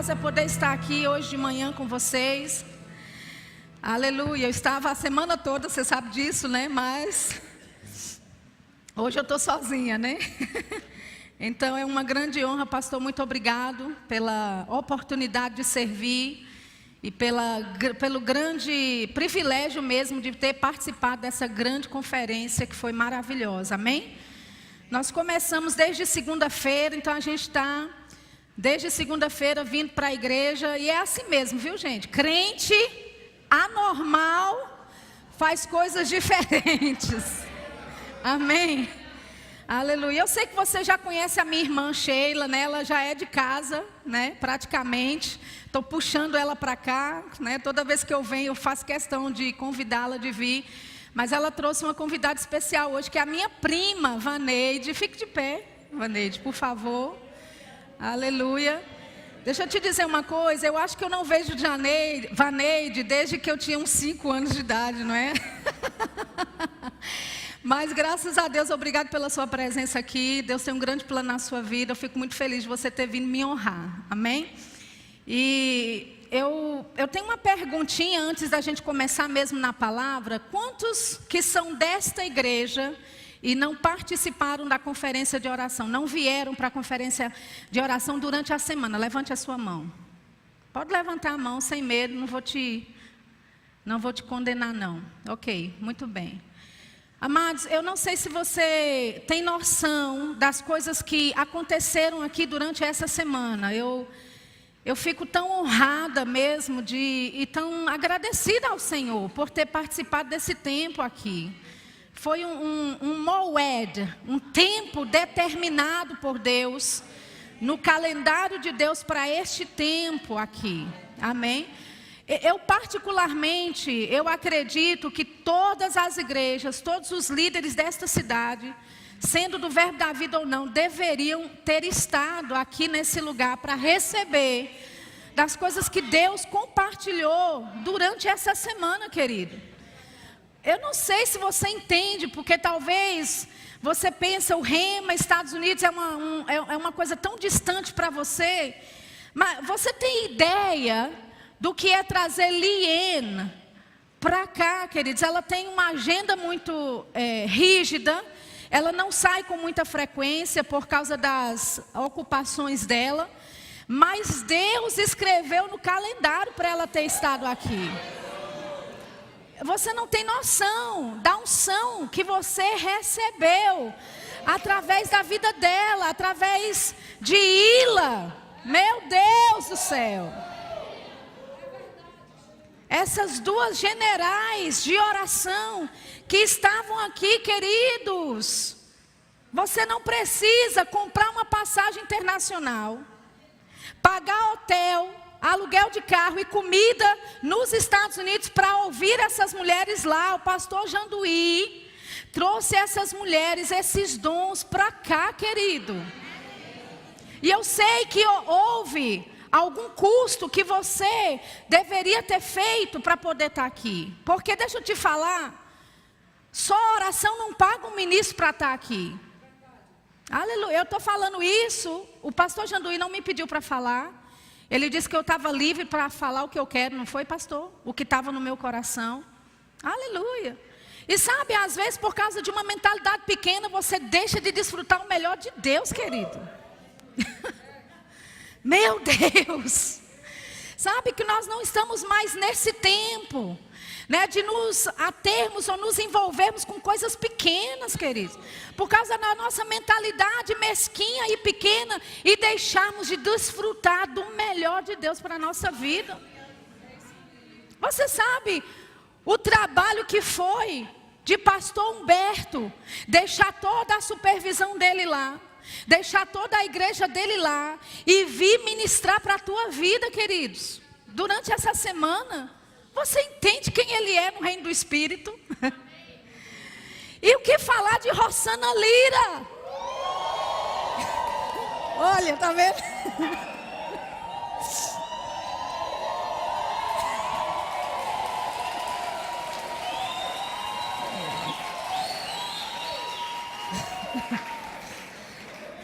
maravilhosa é poder estar aqui hoje de manhã com vocês. Aleluia, eu estava a semana toda, você sabe disso, né? Mas hoje eu estou sozinha, né? Então é uma grande honra, pastor, muito obrigado pela oportunidade de servir e pelo grande privilégio mesmo de ter participado dessa grande conferência que foi maravilhosa, amém? Nós começamos desde segunda-feira, então a gente está desde segunda-feira vindo para a igreja e é assim mesmo, viu gente? Crente anormal faz coisas diferentes, amém? Aleluia. Eu sei que você já conhece a minha irmã Sheila, né? Ela já é de casa, né? Praticamente. Estou puxando ela para cá, né? Toda vez que eu venho eu faço questão de convidá-la de vir. Mas ela trouxe uma convidada especial hoje, que é a minha prima, Vaneide. Fique de pé, Vaneide, por favor. Aleluia. Deixa eu te dizer uma coisa, eu acho que eu não vejo Vaneide desde que eu tinha uns 5 anos de idade, não é? Mas graças a Deus, obrigado pela sua presença aqui. Deus tem um grande plano na sua vida. Eu fico muito feliz de você ter vindo me honrar. Amém? E eu tenho uma perguntinha antes da gente começar mesmo na palavra. Quantos que são desta igreja e não participaram da conferência de oração? Não vieram para a conferência de oração durante a semana? Levante a sua mão. Pode levantar a mão sem medo, não vou te condenar não. Ok, muito bem. Amados, eu não sei se você tem noção das coisas que aconteceram aqui durante essa semana. Eu fico tão honrada mesmo e tão agradecida ao Senhor por ter participado desse tempo aqui. Foi um moed, um tempo determinado por Deus, no calendário de Deus para este tempo aqui. Amém? Eu particularmente, eu acredito que todas as igrejas, todos os líderes desta cidade, sendo do Verbo da Vida ou não, deveriam ter estado aqui nesse lugar para receber das coisas que Deus compartilhou durante essa semana, querido. Eu não sei se você entende, porque talvez você pensa, o Rema, Estados Unidos é uma coisa tão distante para você, mas você tem ideia do que é trazer Liene para cá, queridos? Ela tem uma agenda muito rígida, ela não sai com muita frequência por causa das ocupações dela, mas Deus escreveu no calendário para ela ter estado aqui. Você não tem noção da unção que você recebeu através da vida dela, através de Ila. Meu Deus do céu! Essas duas generais de oração que estavam aqui, queridos. Você não precisa comprar uma passagem internacional, pagar hotel, aluguel de carro e comida nos Estados Unidos para ouvir essas mulheres lá. O pastor Janduí trouxe essas mulheres, esses dons para cá, querido. E eu sei que houve algum custo que você deveria ter feito para poder estar aqui. Porque deixa eu te falar, só oração não paga um ministro para estar aqui. Aleluia, eu estou falando isso, o pastor Janduí não me pediu para falar. Ele disse que eu estava livre para falar o que eu quero, não foi, pastor? O que estava no meu coração. Aleluia. E sabe, às vezes por causa de uma mentalidade pequena, você deixa de desfrutar o melhor de Deus, querido. Meu Deus, sabe que nós não estamos mais nesse tempo, né, de nos atermos ou nos envolvermos com coisas pequenas, queridos, por causa da nossa mentalidade mesquinha e pequena, e deixarmos de desfrutar do melhor de Deus para a nossa vida. Você sabe o trabalho que foi de pastor Humberto, deixar toda a supervisão dele lá, deixar toda a igreja dele lá e vir ministrar para a tua vida, queridos. Durante essa semana, você entende quem ele é no reino do Espírito? E o que falar de Rosana Lira? Olha, tá vendo?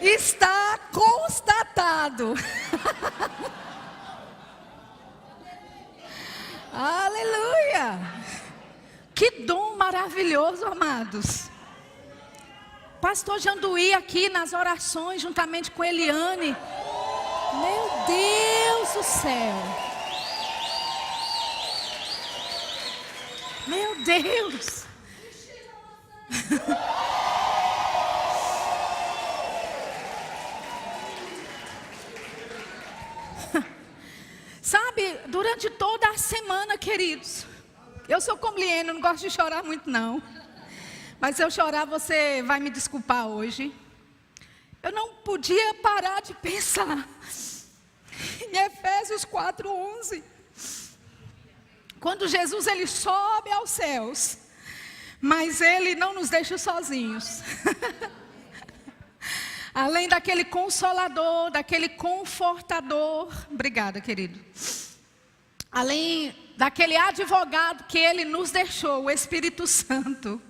Está constatado. Aleluia! Que dom maravilhoso, amados. Pastor Janduí aqui nas orações, juntamente com Eliane. Meu Deus do céu. Meu Deus. Sabe, durante toda a semana, queridos, eu sou como Liene, eu não gosto de chorar muito não. Mas se eu chorar, você vai me desculpar hoje. Eu não podia parar de pensar em Efésios 4:11. Quando Jesus ele sobe aos céus, mas ele não nos deixa sozinhos. Além daquele consolador, daquele confortador. Obrigada, querido. Além daquele advogado que ele nos deixou, o Espírito Santo.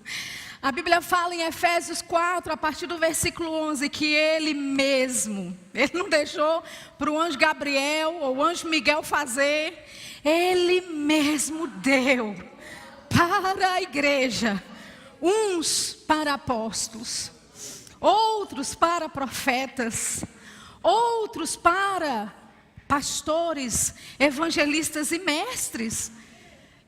A Bíblia fala em Efésios 4, a partir do versículo 11, que ele mesmo, ele não deixou para o anjo Gabriel ou o anjo Miguel fazer, ele mesmo deu para a igreja, uns para apóstolos, outros para profetas, outros para pastores, evangelistas e mestres.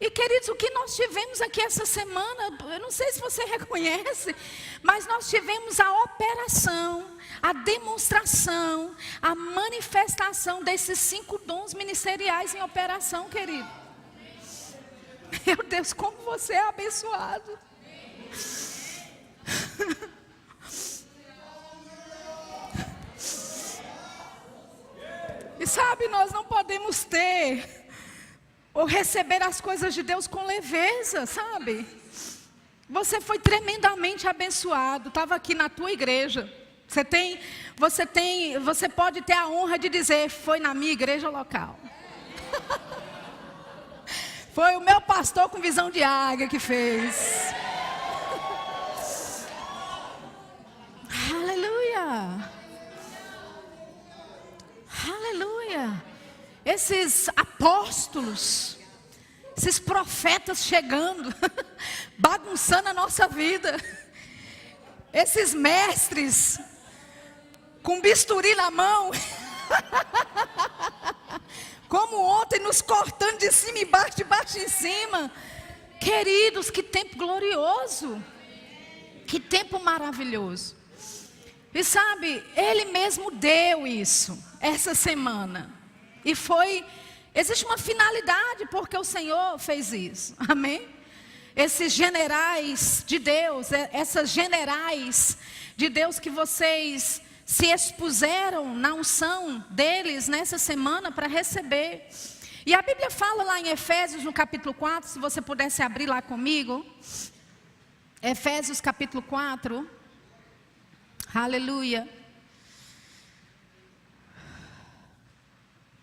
E queridos, o que nós tivemos aqui essa semana, eu não sei se você reconhece, mas nós tivemos a operação, a demonstração, a manifestação desses 5 dons ministeriais em operação, querido. Meu Deus, como você é abençoado. E sabe, nós não podemos ter ou receber as coisas de Deus com leveza, sabe? Você foi tremendamente abençoado, estava aqui na tua igreja. Você pode ter a honra de dizer, foi na minha igreja local. Foi o meu pastor com visão de águia que fez. Aleluia. Aleluia. Esses apóstolos, esses profetas chegando, bagunçando a nossa vida. Esses mestres, com bisturi na mão, como ontem nos cortando de cima e baixo, de baixo em cima. Queridos, que tempo glorioso, que tempo maravilhoso. E sabe, Ele mesmo deu isso, essa semana. E existe uma finalidade porque o Senhor fez isso, amém? Esses generais de Deus, essas generais de Deus que vocês se expuseram na unção deles nessa semana para receber. E a Bíblia fala lá em Efésios no capítulo 4, se você pudesse abrir lá comigo. Efésios capítulo 4, aleluia.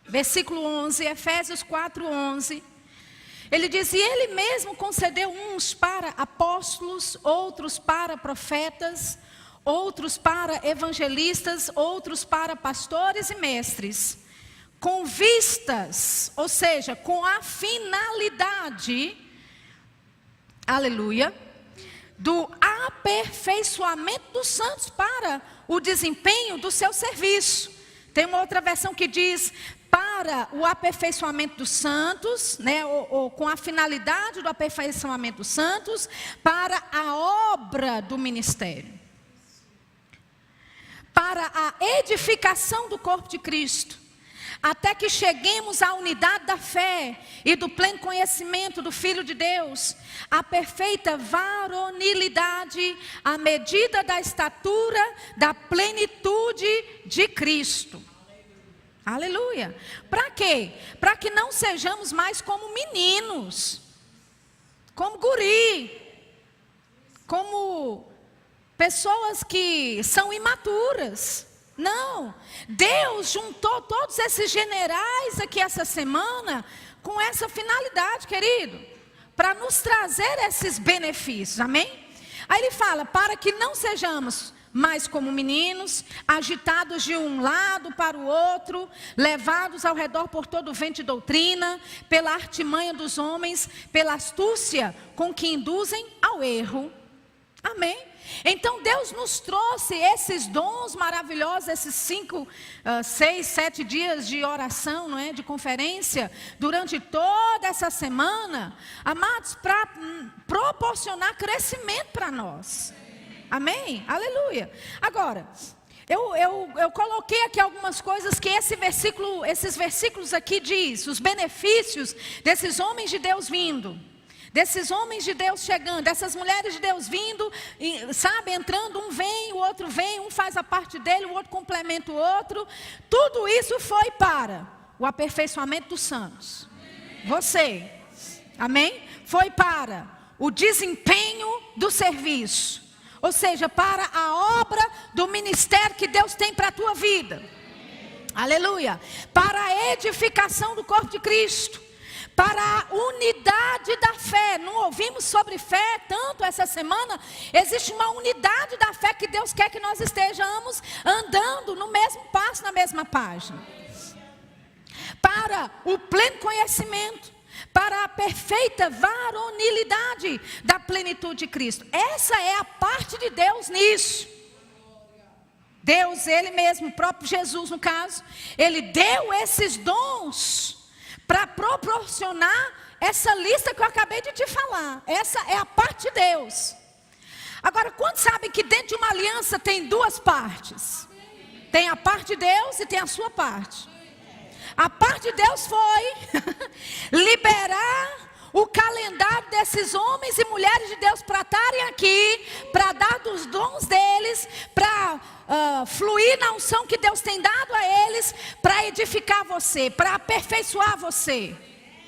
Versículo 11, Efésios 4:11. Ele diz, e Ele mesmo concedeu uns para apóstolos, outros para profetas, outros para evangelistas, outros para pastores e mestres, com vistas, ou seja, com a finalidade, aleluia, do aperfeiçoamento dos santos para o desempenho do seu serviço. Tem uma outra versão que diz, para o aperfeiçoamento dos santos, né, ou com a finalidade do aperfeiçoamento dos santos, para a obra do ministério. Para a edificação do corpo de Cristo, até que cheguemos à unidade da fé e do pleno conhecimento do Filho de Deus, a perfeita varonilidade, à medida da estatura da plenitude de Cristo. Aleluia. Para quê? Para que não sejamos mais como meninos, como guri, como pessoas que são imaturas. Não, Deus juntou todos esses generais aqui essa semana com essa finalidade, querido, para nos trazer esses benefícios, amém? Aí ele fala, para que não sejamos mais como meninos, agitados de um lado para o outro, levados ao redor por todo o vento de doutrina, pela artimanha dos homens, pela astúcia com que induzem ao erro. Amém? Então Deus nos trouxe esses dons maravilhosos, esses 5, 6, 7 dias de oração, não é? De conferência, durante toda essa semana, amados, para proporcionar crescimento para nós. Amém? Aleluia. Agora, eu coloquei aqui algumas coisas que esses versículos aqui diz, os benefícios desses homens de Deus vindo, desses homens de Deus chegando, dessas mulheres de Deus vindo, sabe, entrando, um vem, o outro vem, um faz a parte dele, o outro complementa o outro. Tudo isso foi para o aperfeiçoamento dos santos. Você, amém? Foi para o desempenho do serviço. Ou seja, para a obra do ministério que Deus tem para a tua vida. Aleluia. Para a edificação do corpo de Cristo. Para a unidade da fé. Não ouvimos sobre fé tanto essa semana? Existe uma unidade da fé que Deus quer que nós estejamos andando no mesmo passo, na mesma página. Para o pleno conhecimento. Para a perfeita varonilidade da plenitude de Cristo. Essa é a parte de Deus nisso. Deus, Ele mesmo, o próprio Jesus no caso, Ele deu esses dons para proporcionar essa lista que eu acabei de te falar. Essa é a parte de Deus. Agora, quantos sabem que dentro de uma aliança tem duas partes? Tem a parte de Deus e tem a sua parte. A parte de Deus foi liberar o calendário desses homens e mulheres de Deus para estarem aqui, para dar dos dons deles, para fluir na unção que Deus tem dado a eles, para edificar você, para aperfeiçoar você.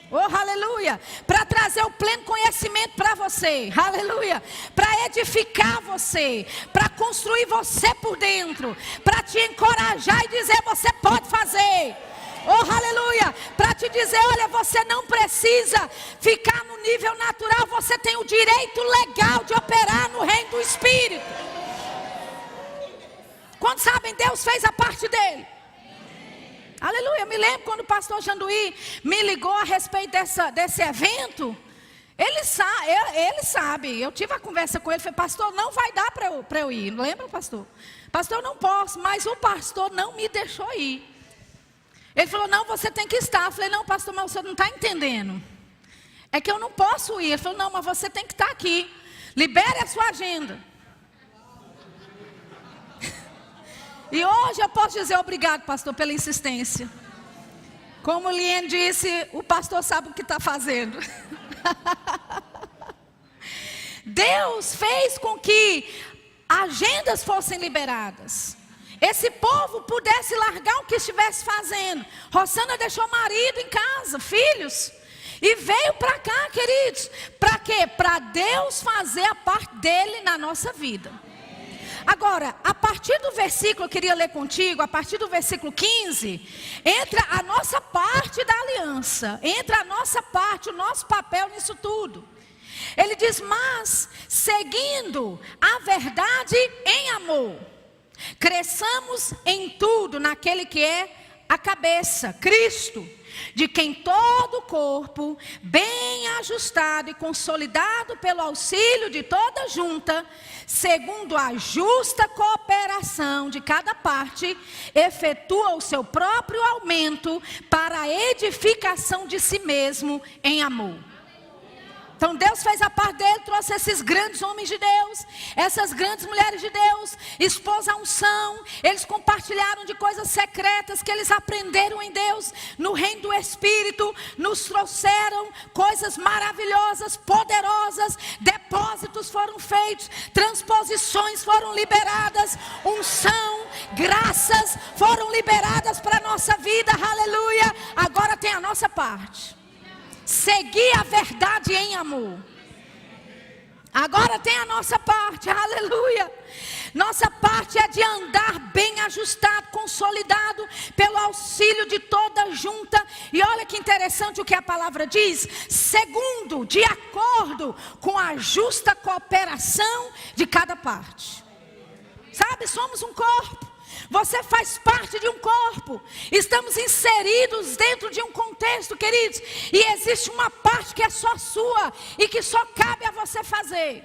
Oh, aleluia. Para trazer o pleno conhecimento para você. Aleluia. Para edificar você, para construir você por dentro, para te encorajar e dizer, você pode fazer. Oh, aleluia, para te dizer, olha, você não precisa ficar no nível natural, você tem o direito legal de operar no reino do Espírito. Quantos sabem, Deus fez a parte dele. Aleluia, eu me lembro quando o pastor Janduí me ligou a respeito desse evento. Ele sabe, eu tive a conversa com ele, falei, pastor, não vai dar para eu ir, lembra, pastor? Pastor, eu não posso, mas o pastor não me deixou ir. Ele falou, não, você tem que estar. Eu falei, não, pastor, mas você não está entendendo. É que eu não posso ir. Ele falou, não, mas você tem que estar aqui. Libere a sua agenda. E hoje eu posso dizer obrigado, pastor, pela insistência. Como Liane disse, o pastor sabe o que está fazendo. Deus fez com que agendas fossem liberadas. Esse povo pudesse largar o que estivesse fazendo. Rosana deixou marido em casa, filhos. E veio para cá, queridos. Para quê? Para Deus fazer a parte dele na nossa vida. Agora, a partir do versículo, eu queria ler contigo, a partir do versículo 15, entra a nossa parte da aliança. Entra a nossa parte, o nosso papel nisso tudo. Ele diz, mas seguindo a verdade em amor, cresçamos em tudo naquele que é a cabeça, Cristo, de quem todo o corpo, bem ajustado e consolidado pelo auxílio de toda junta, segundo a justa cooperação de cada parte, efetua o seu próprio aumento para a edificação de si mesmo em amor. Então Deus fez a parte dele, trouxe esses grandes homens de Deus, essas grandes mulheres de Deus, expôs a unção, eles compartilharam de coisas secretas que eles aprenderam em Deus, no reino do Espírito, nos trouxeram coisas maravilhosas, poderosas, depósitos foram feitos, transposições foram liberadas, unção, graças foram liberadas para a nossa vida, aleluia. Agora tem a nossa parte. Seguir a verdade em amor. Agora tem a nossa parte, aleluia. Nossa parte é de andar bem ajustado, consolidado pelo auxílio de toda junta. E olha que interessante o que a palavra diz: segundo, de acordo com a justa cooperação de cada parte. Sabe, somos um corpo. Você faz parte de um corpo. Estamos inseridos dentro de um contexto, queridos. E existe uma parte que é só sua e que só cabe a você fazer.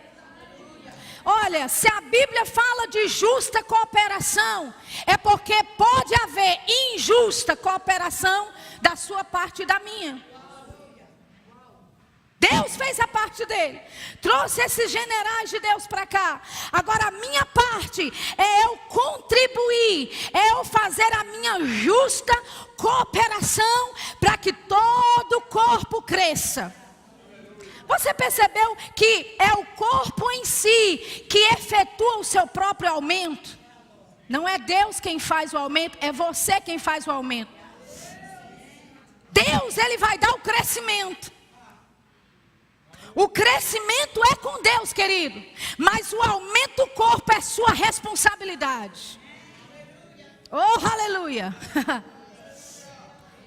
Olha, se a Bíblia fala de justa cooperação, é porque pode haver injusta cooperação da sua parte e da minha. Deus fez a parte dele, trouxe esses generais de Deus para cá. Agora a minha parte é eu contribuir, é eu fazer a minha justa cooperação para que todo o corpo cresça. Você percebeu que é o corpo em si que efetua o seu próprio aumento? Não é Deus quem faz o aumento, é você quem faz o aumento. Deus, Ele vai dar o crescimento. O crescimento é com Deus, querido. Mas o aumento do corpo é sua responsabilidade. Oh, aleluia.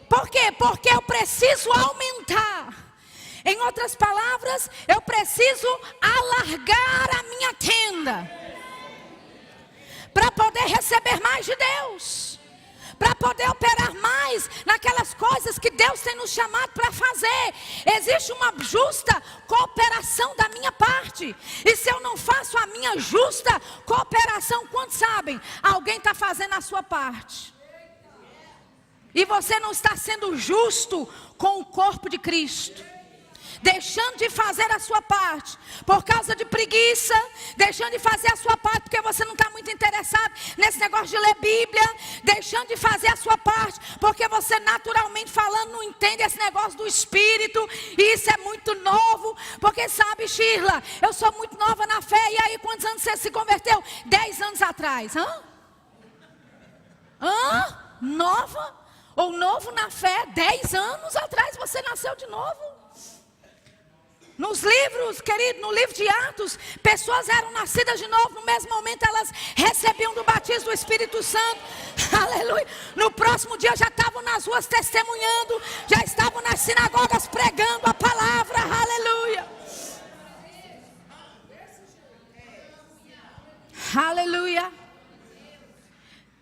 Por quê? Porque eu preciso aumentar. Em outras palavras, eu preciso alargar a minha tenda. Para poder receber mais de Deus. Para poder operar mais naquelas coisas que Deus tem nos chamado para fazer. Existe uma justa cooperação da minha parte. E se eu não faço a minha justa cooperação, quantos sabem? Alguém está fazendo a sua parte. E você não está sendo justo com o corpo de Cristo. Deixando de fazer a sua parte por causa de preguiça, deixando de fazer a sua parte porque você não está muito interessado nesse negócio de ler Bíblia, deixando de fazer a sua parte porque você naturalmente falando não entende esse negócio do Espírito, e isso é muito novo, porque sabe, Shirla, eu sou muito nova na fé. E aí, quantos anos você se converteu? 10 anos atrás. Nova? Ou novo na fé? 10 anos atrás você nasceu de novo? Nos livros, querido, no livro de Atos, pessoas eram nascidas de novo, no mesmo momento elas recebiam do batismo do Espírito Santo, aleluia. No próximo dia já estavam nas ruas testemunhando, já estavam nas sinagogas pregando a palavra, aleluia. Aleluia.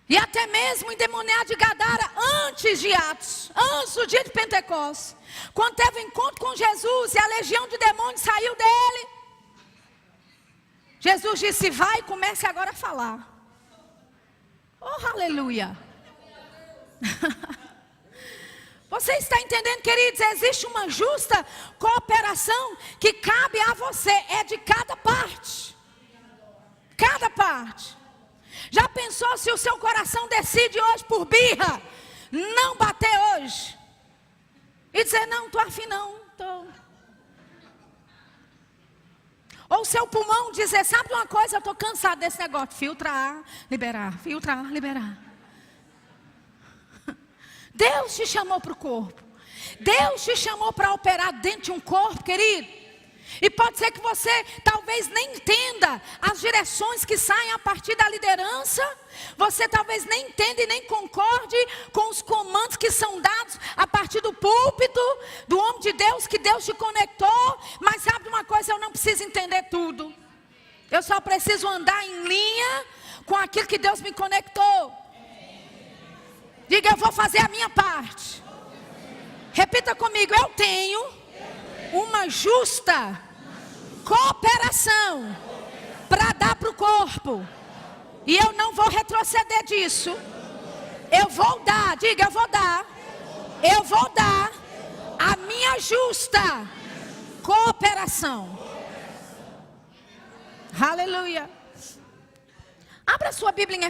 E até mesmo endemoniado de Gadara, antes de Atos, antes do dia de Pentecostes, quando teve um encontro com Jesus e a legião de demônios saiu dele, Jesus disse: vai e comece agora a falar. Oh, aleluia. Você está entendendo, queridos? Existe uma justa cooperação que cabe a você, é de cada parte. Cada parte. Já pensou se o seu coração decide hoje por birra não bater hoje? E dizer: não, estou afim não, estou. Ou seu pulmão dizer: sabe uma coisa, eu estou cansado desse negócio. Filtrar, liberar, filtrar, liberar. Deus te chamou para o corpo. Deus te chamou para operar dentro de um corpo, querido. E pode ser que você talvez nem entenda as direções que saem a partir da liderança. Você talvez nem entenda e nem concorde com os comandos que são dados a partir do púlpito, do homem de Deus que Deus te conectou. Mas sabe uma coisa, eu não preciso entender tudo. Eu só preciso andar em linha com aquilo que Deus me conectou. Diga: eu vou fazer a minha parte. Repita comigo: eu tenho uma justa cooperação para dar para o corpo. E eu não vou retroceder disso. Eu vou dar, diga: eu vou dar. Eu vou dar a minha justa cooperação. Aleluia. Abra sua Bíblia em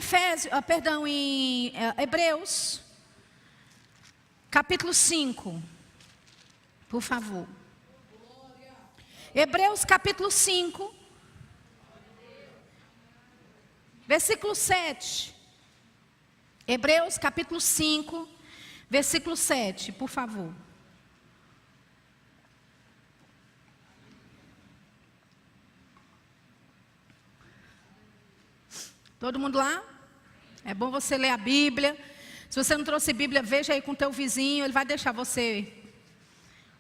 em Hebreus, capítulo 5, por favor. Hebreus capítulo 5, versículo 7. Hebreus capítulo 5, versículo 7, por favor. Todo mundo lá? É bom você ler a Bíblia. Se você não trouxe Bíblia, veja aí com o teu vizinho, ele vai deixar você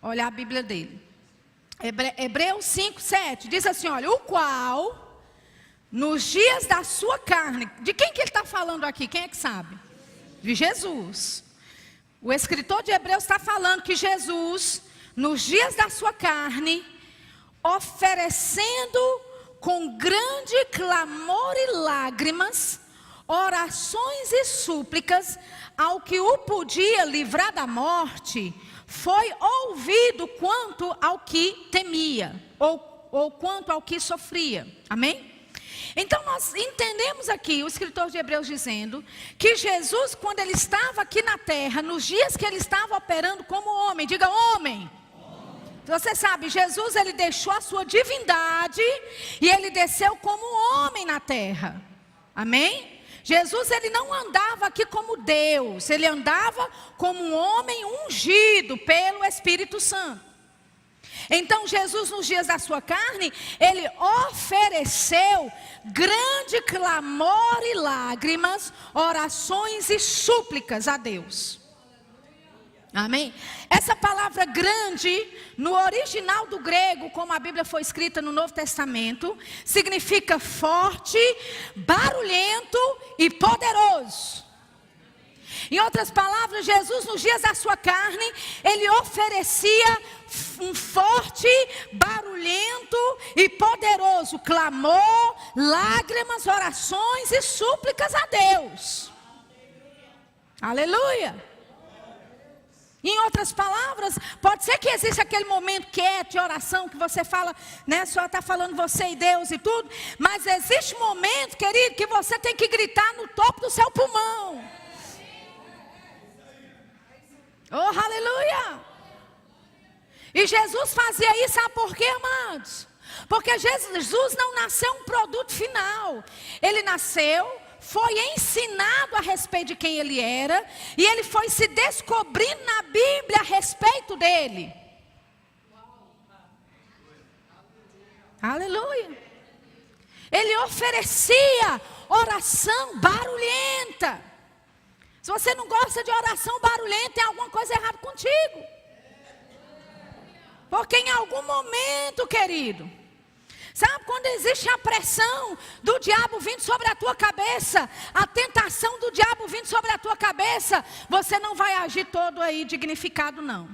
olhar a Bíblia dele. Hebreus 5, 7 diz assim, olha, o qual, nos dias da sua carne, de quem que ele está falando aqui? Quem é que sabe? De Jesus. O escritor de Hebreus está falando que Jesus, nos dias da sua carne, oferecendo com grande clamor e lágrimas, orações e súplicas ao que o podia livrar da morte, foi ouvido quanto ao que temia, ou quanto ao que sofria. Amém? Então nós entendemos aqui, o escritor de Hebreus dizendo, que Jesus, quando ele estava aqui na terra, nos dias que ele estava operando como homem, diga homem. Você sabe, Jesus ele deixou a sua divindade e ele desceu como homem na terra. Amém? Jesus ele não andava aqui como Deus, ele andava como um homem ungido pelo Espírito Santo. Então Jesus nos dias da sua carne, ele ofereceu grande clamor e lágrimas, orações e súplicas a Deus. Amém? Essa palavra grande, no original do grego, como a Bíblia foi escrita no Novo Testamento, significa forte, barulhento e poderoso. Em outras palavras, Jesus nos dias da sua carne, ele oferecia um forte, barulhento e poderoso clamor, lágrimas, orações e súplicas a Deus. Aleluia! Em outras palavras, pode ser que exista aquele momento quieto de oração que você fala, né, só está falando você e Deus e tudo, mas existe um momento, querido, que você tem que gritar no topo do seu pulmão. Oh, aleluia! E Jesus fazia isso, sabe por quê, amados? Porque Jesus não nasceu um produto final. Ele nasceu, foi ensinado a respeito de quem ele era, e ele foi se descobrindo na Bíblia a respeito dele. Aleluia! Ele oferecia oração barulhenta. Se você não gosta de oração barulhenta, tem alguma coisa errada contigo. Porque em algum momento, querido, sabe quando existe a pressão do diabo vindo sobre a tua cabeça, a tentação do diabo vindo sobre a tua cabeça, você não vai agir todo aí dignificado não.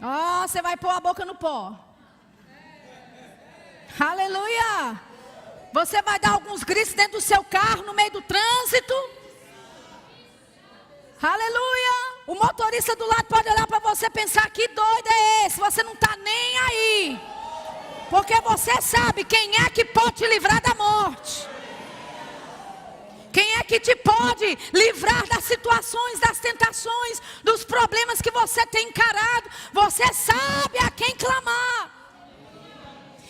Oh, você vai pôr a boca no pó. Aleluia! Você vai dar alguns gritos dentro do seu carro, no meio do trânsito. Aleluia! O motorista do lado pode olhar para você e pensar, que doido é esse? Você não está nem aí. Porque você sabe quem é que pode te livrar da morte. Quem é que te pode livrar das situações, das tentações, dos problemas que você tem encarado. Você sabe a quem clamar.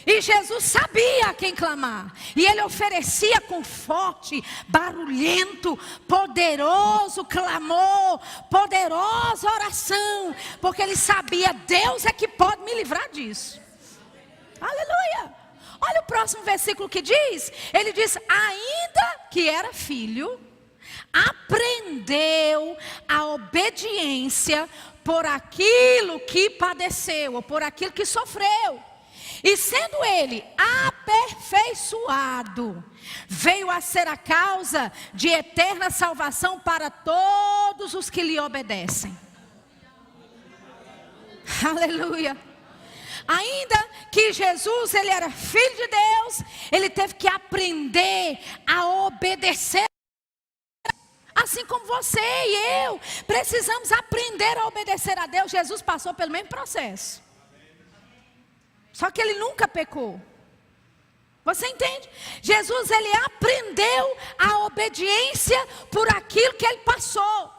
E Jesus sabia a quem clamar. E ele oferecia com forte, barulhento, poderoso clamor, poderosa oração. Porque ele sabia, Deus é que pode me livrar disso. Aleluia! Olha o próximo versículo que diz. Ele diz, ainda que era filho, aprendeu a obediência por aquilo que padeceu, ou por aquilo que sofreu. E sendo ele aperfeiçoado, veio a ser a causa de eterna salvação para todos os que lhe obedecem. Aleluia! Ainda que Jesus, ele era filho de Deus, ele teve que aprender a obedecer. Assim como você e eu precisamos aprender a obedecer a Deus. Jesus passou pelo mesmo processo. Só que ele nunca pecou. Você entende? Jesus, ele aprendeu a obediência por aquilo que ele passou.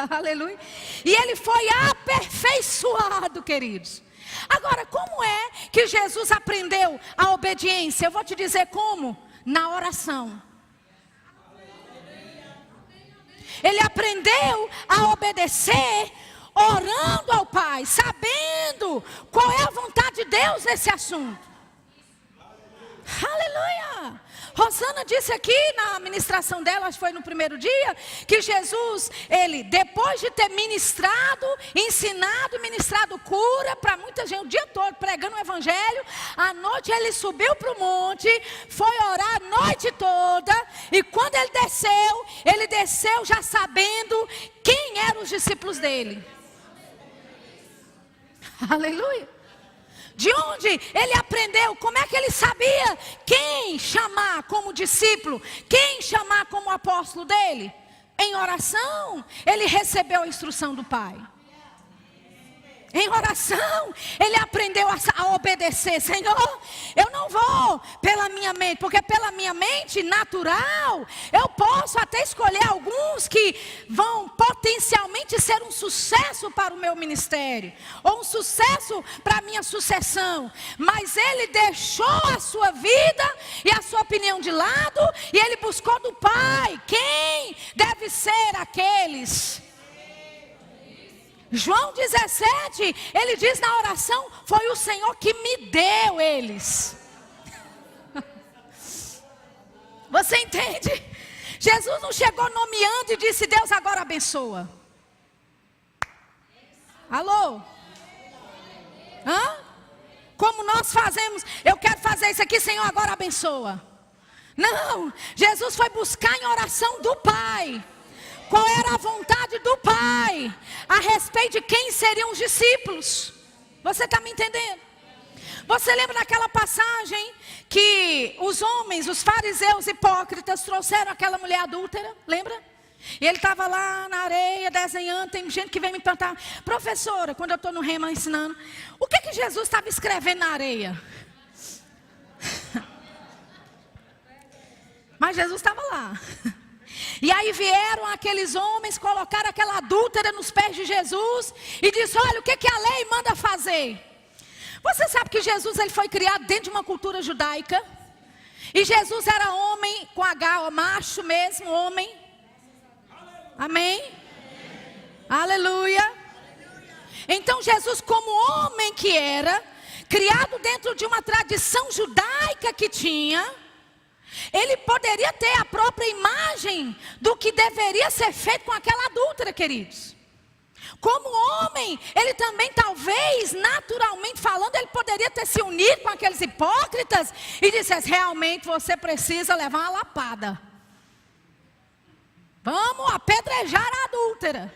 Aleluia. E ele foi aperfeiçoado, queridos. Agora, como é que Jesus aprendeu a obediência? Eu vou te dizer como. Na oração. Ele aprendeu a obedecer orando ao Pai, sabendo qual é a vontade de Deus nesse assunto. Aleluia! Rosana disse aqui na ministração dela, acho que foi no primeiro dia, que Jesus, ele, depois de ter ministrado, ensinado, ministrado cura para muita gente, o dia todo pregando o evangelho, à noite ele subiu para o monte, foi orar a noite toda, e quando ele desceu já sabendo quem eram os discípulos dele. Aleluia! De onde ele aprendeu? Como é que ele sabia quem chamar como discípulo? Quem chamar como apóstolo dele? Em oração, ele recebeu a instrução do Pai. Em oração, ele aprendeu a obedecer. Senhor, eu não vou pela minha mente, porque pela minha mente natural, eu posso até escolher alguns que vão potencialmente ser um sucesso para o meu ministério, ou um sucesso para a minha sucessão. Mas ele deixou a sua vida e a sua opinião de lado, e ele buscou do Pai. Quem deve ser aqueles? João 17, ele diz na oração, foi o Senhor que me deu eles. Você entende? Jesus não chegou nomeando e disse, Deus agora abençoa. Alô? Hã? Como nós fazemos, eu quero fazer isso aqui, Senhor agora abençoa. Não, Jesus foi buscar em oração do Pai. Qual era a vontade do Pai a respeito de quem seriam os discípulos? Você está me entendendo? Você lembra daquela passagem que os homens, os fariseus hipócritas trouxeram aquela mulher adúltera? Lembra? E ele estava lá na areia desenhando. Tem gente que vem me perguntar, professora, quando eu estou no rema ensinando, o que Jesus estava escrevendo na areia? Mas Jesus estava lá. E aí vieram aqueles homens, colocaram aquela adúltera nos pés de Jesus e disse, olha, o que a lei manda fazer? Você sabe que Jesus ele foi criado dentro de uma cultura judaica? E Jesus era homem com H, macho mesmo, homem. Amém? Aleluia. Então Jesus, como homem que era, criado dentro de uma tradição judaica que tinha, ele poderia ter a própria imagem do que deveria ser feito com aquela adúltera, queridos. Como homem, ele também talvez, naturalmente falando, ele poderia ter se unido com aqueles hipócritas e dissesse, realmente você precisa levar uma lapada. Vamos apedrejar a adúltera.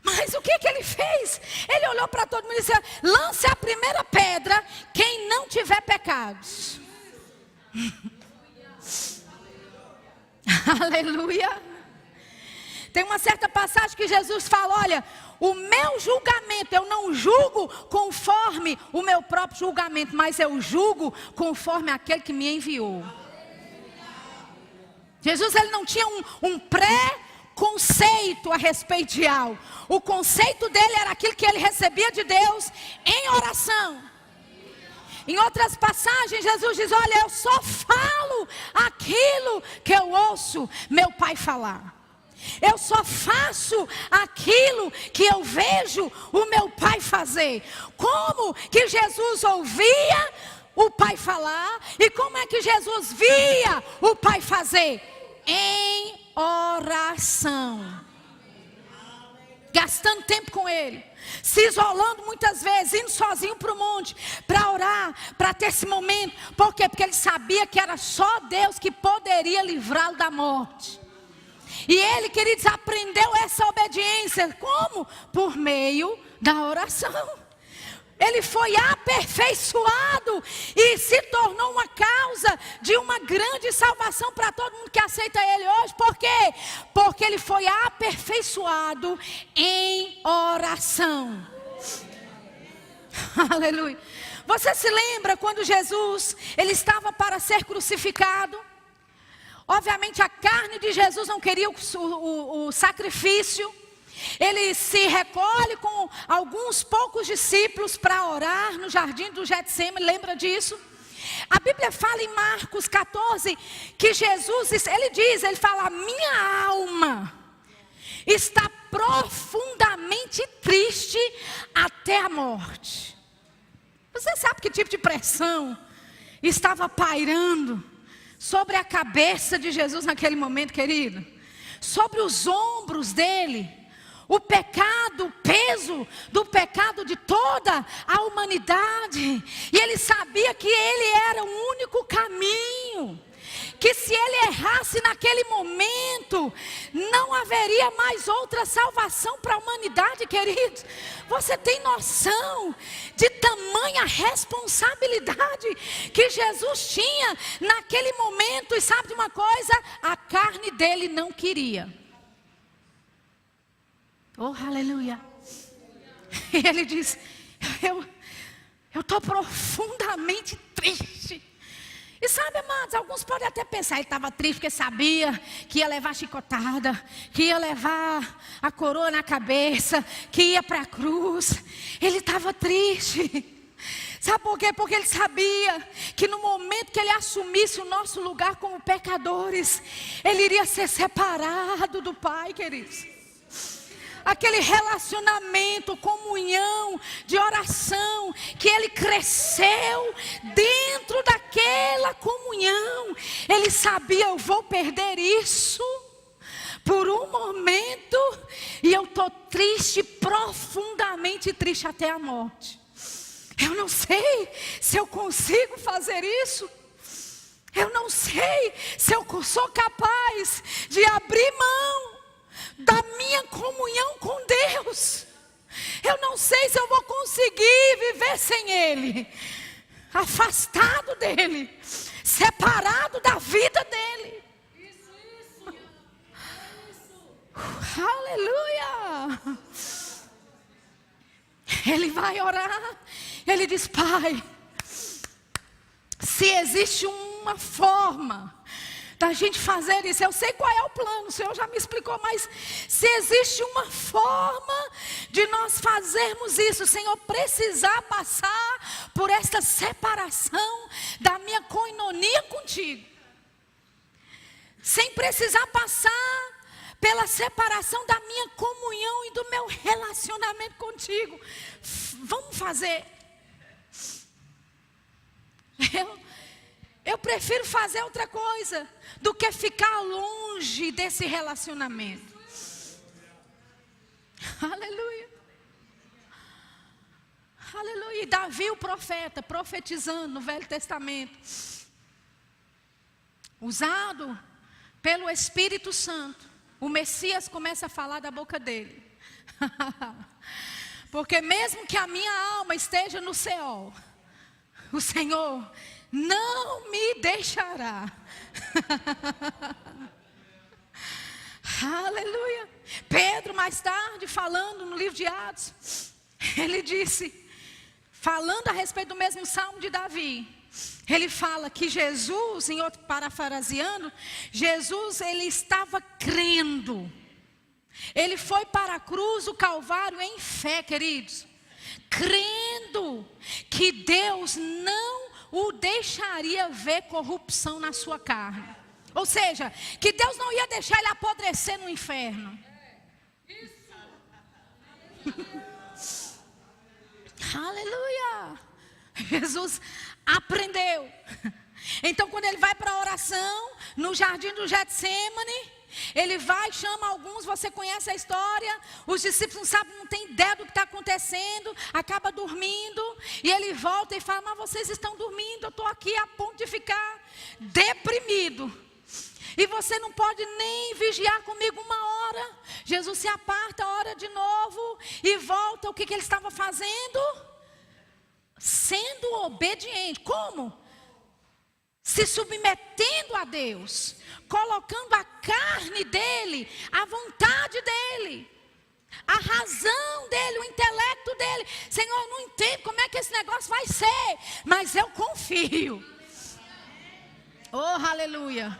Mas o que ele fez? Ele olhou para todo mundo e disse, lance a primeira pedra quem não tiver pecados. Aleluia. Tem uma certa passagem que Jesus fala, olha, o meu julgamento, eu não julgo conforme o meu próprio julgamento, mas eu julgo conforme aquele que me enviou. Jesus ele não tinha um pré-conceito a respeito de algo. O conceito dele era aquilo que ele recebia de Deus em oração. Em outras passagens, Jesus diz, olha, eu só falo aquilo que eu ouço meu Pai falar. Eu só faço aquilo que eu vejo o meu Pai fazer. Como que Jesus ouvia o Pai falar? E como é que Jesus via o Pai fazer? Em oração. Gastando tempo com Ele. Se isolando muitas vezes, indo sozinho para o monte, para orar, para ter esse momento. Por quê? Porque ele sabia que era só Deus que poderia livrá-lo da morte. E ele, queridos, aprendeu essa obediência. Como? Por meio da oração. Ele foi aperfeiçoado e se tornou uma causa de uma grande salvação para todo mundo que aceita Ele hoje. Por quê? Porque ele foi aperfeiçoado em oração. Aleluia. Você se lembra quando Jesus, ele estava para ser crucificado? Obviamente a carne de Jesus não queria o sacrifício. Ele se recolhe com alguns poucos discípulos para orar no jardim do Getsemane, lembra disso? A Bíblia fala em Marcos 14 que Jesus, ele fala, a minha alma está profundamente triste até a morte. Você sabe que tipo de pressão estava pairando sobre a cabeça de Jesus naquele momento, querido, sobre os ombros dele, o pecado, o peso do pecado de toda a humanidade. E ele sabia que ele era o único caminho, que se ele errasse naquele momento, não haveria mais outra salvação para a humanidade, queridos. Você tem noção de tamanha responsabilidade que Jesus tinha naquele momento? E sabe de uma coisa? A carne dele não queria. Oh, aleluia. E ele diz: eu estou profundamente triste. E sabe, amados, alguns podem até pensar, ele estava triste porque sabia que ia levar chicotada, que ia levar a coroa na cabeça, que ia para a cruz. Ele estava triste. Sabe por quê? Porque ele sabia que no momento que ele assumisse o nosso lugar como pecadores, ele iria ser separado do Pai, queridos. Aquele relacionamento, comunhão, de oração, que ele cresceu dentro daquela comunhão. Ele sabia: eu vou perder isso por um momento, e eu estou triste, profundamente triste até a morte. Eu não sei se eu consigo fazer isso. Eu não sei se eu sou capaz de abrir mão da minha comunhão com Deus. Eu não sei se eu vou conseguir viver sem Ele, afastado dEle, separado da vida dEle. Aleluia. Ele vai orar. Ele diz: Pai, se existe uma forma da gente fazer isso, eu sei qual é o plano, o Senhor já me explicou, mas se existe uma forma de nós fazermos isso, Senhor, precisar passar por essa separação da minha coinonia contigo, sem precisar passar pela separação da minha comunhão e do meu relacionamento contigo, vamos fazer. Eu prefiro fazer outra coisa do que ficar longe desse relacionamento. Aleluia. Aleluia. E Davi, o profeta, profetizando no Velho Testamento, usado pelo Espírito Santo, o Messias começa a falar da boca dele. Porque mesmo que a minha alma esteja no Seol, o Senhor não me deixará. Aleluia. Pedro, mais tarde, falando no livro de Atos, ele disse, falando a respeito do mesmo salmo de Davi, ele fala que Jesus, em outro parafraseando, Jesus, ele estava crendo. Ele foi para a cruz do Calvário em fé, queridos, crendo que Deus não o deixaria ver corrupção na sua carne. Ou seja, que Deus não ia deixar ele apodrecer no inferno. Aleluia. Jesus aprendeu. Então, quando ele vai para a oração no jardim do Getsêmani, ele vai, chama alguns, você conhece a história. Os discípulos não sabem, não têm ideia do que está acontecendo, acaba dormindo, e ele volta e fala: mas vocês estão dormindo, eu estou aqui a ponto de ficar deprimido, e você não pode nem vigiar comigo uma hora. Jesus se aparta, ora de novo e volta. O que ele estava fazendo? Sendo obediente. Como? Se submetendo a Deus, colocando a carne dele, a vontade dele, a razão dele, o intelecto dele. Senhor, eu não entendo como é que esse negócio vai ser, mas eu confio. Oh, aleluia.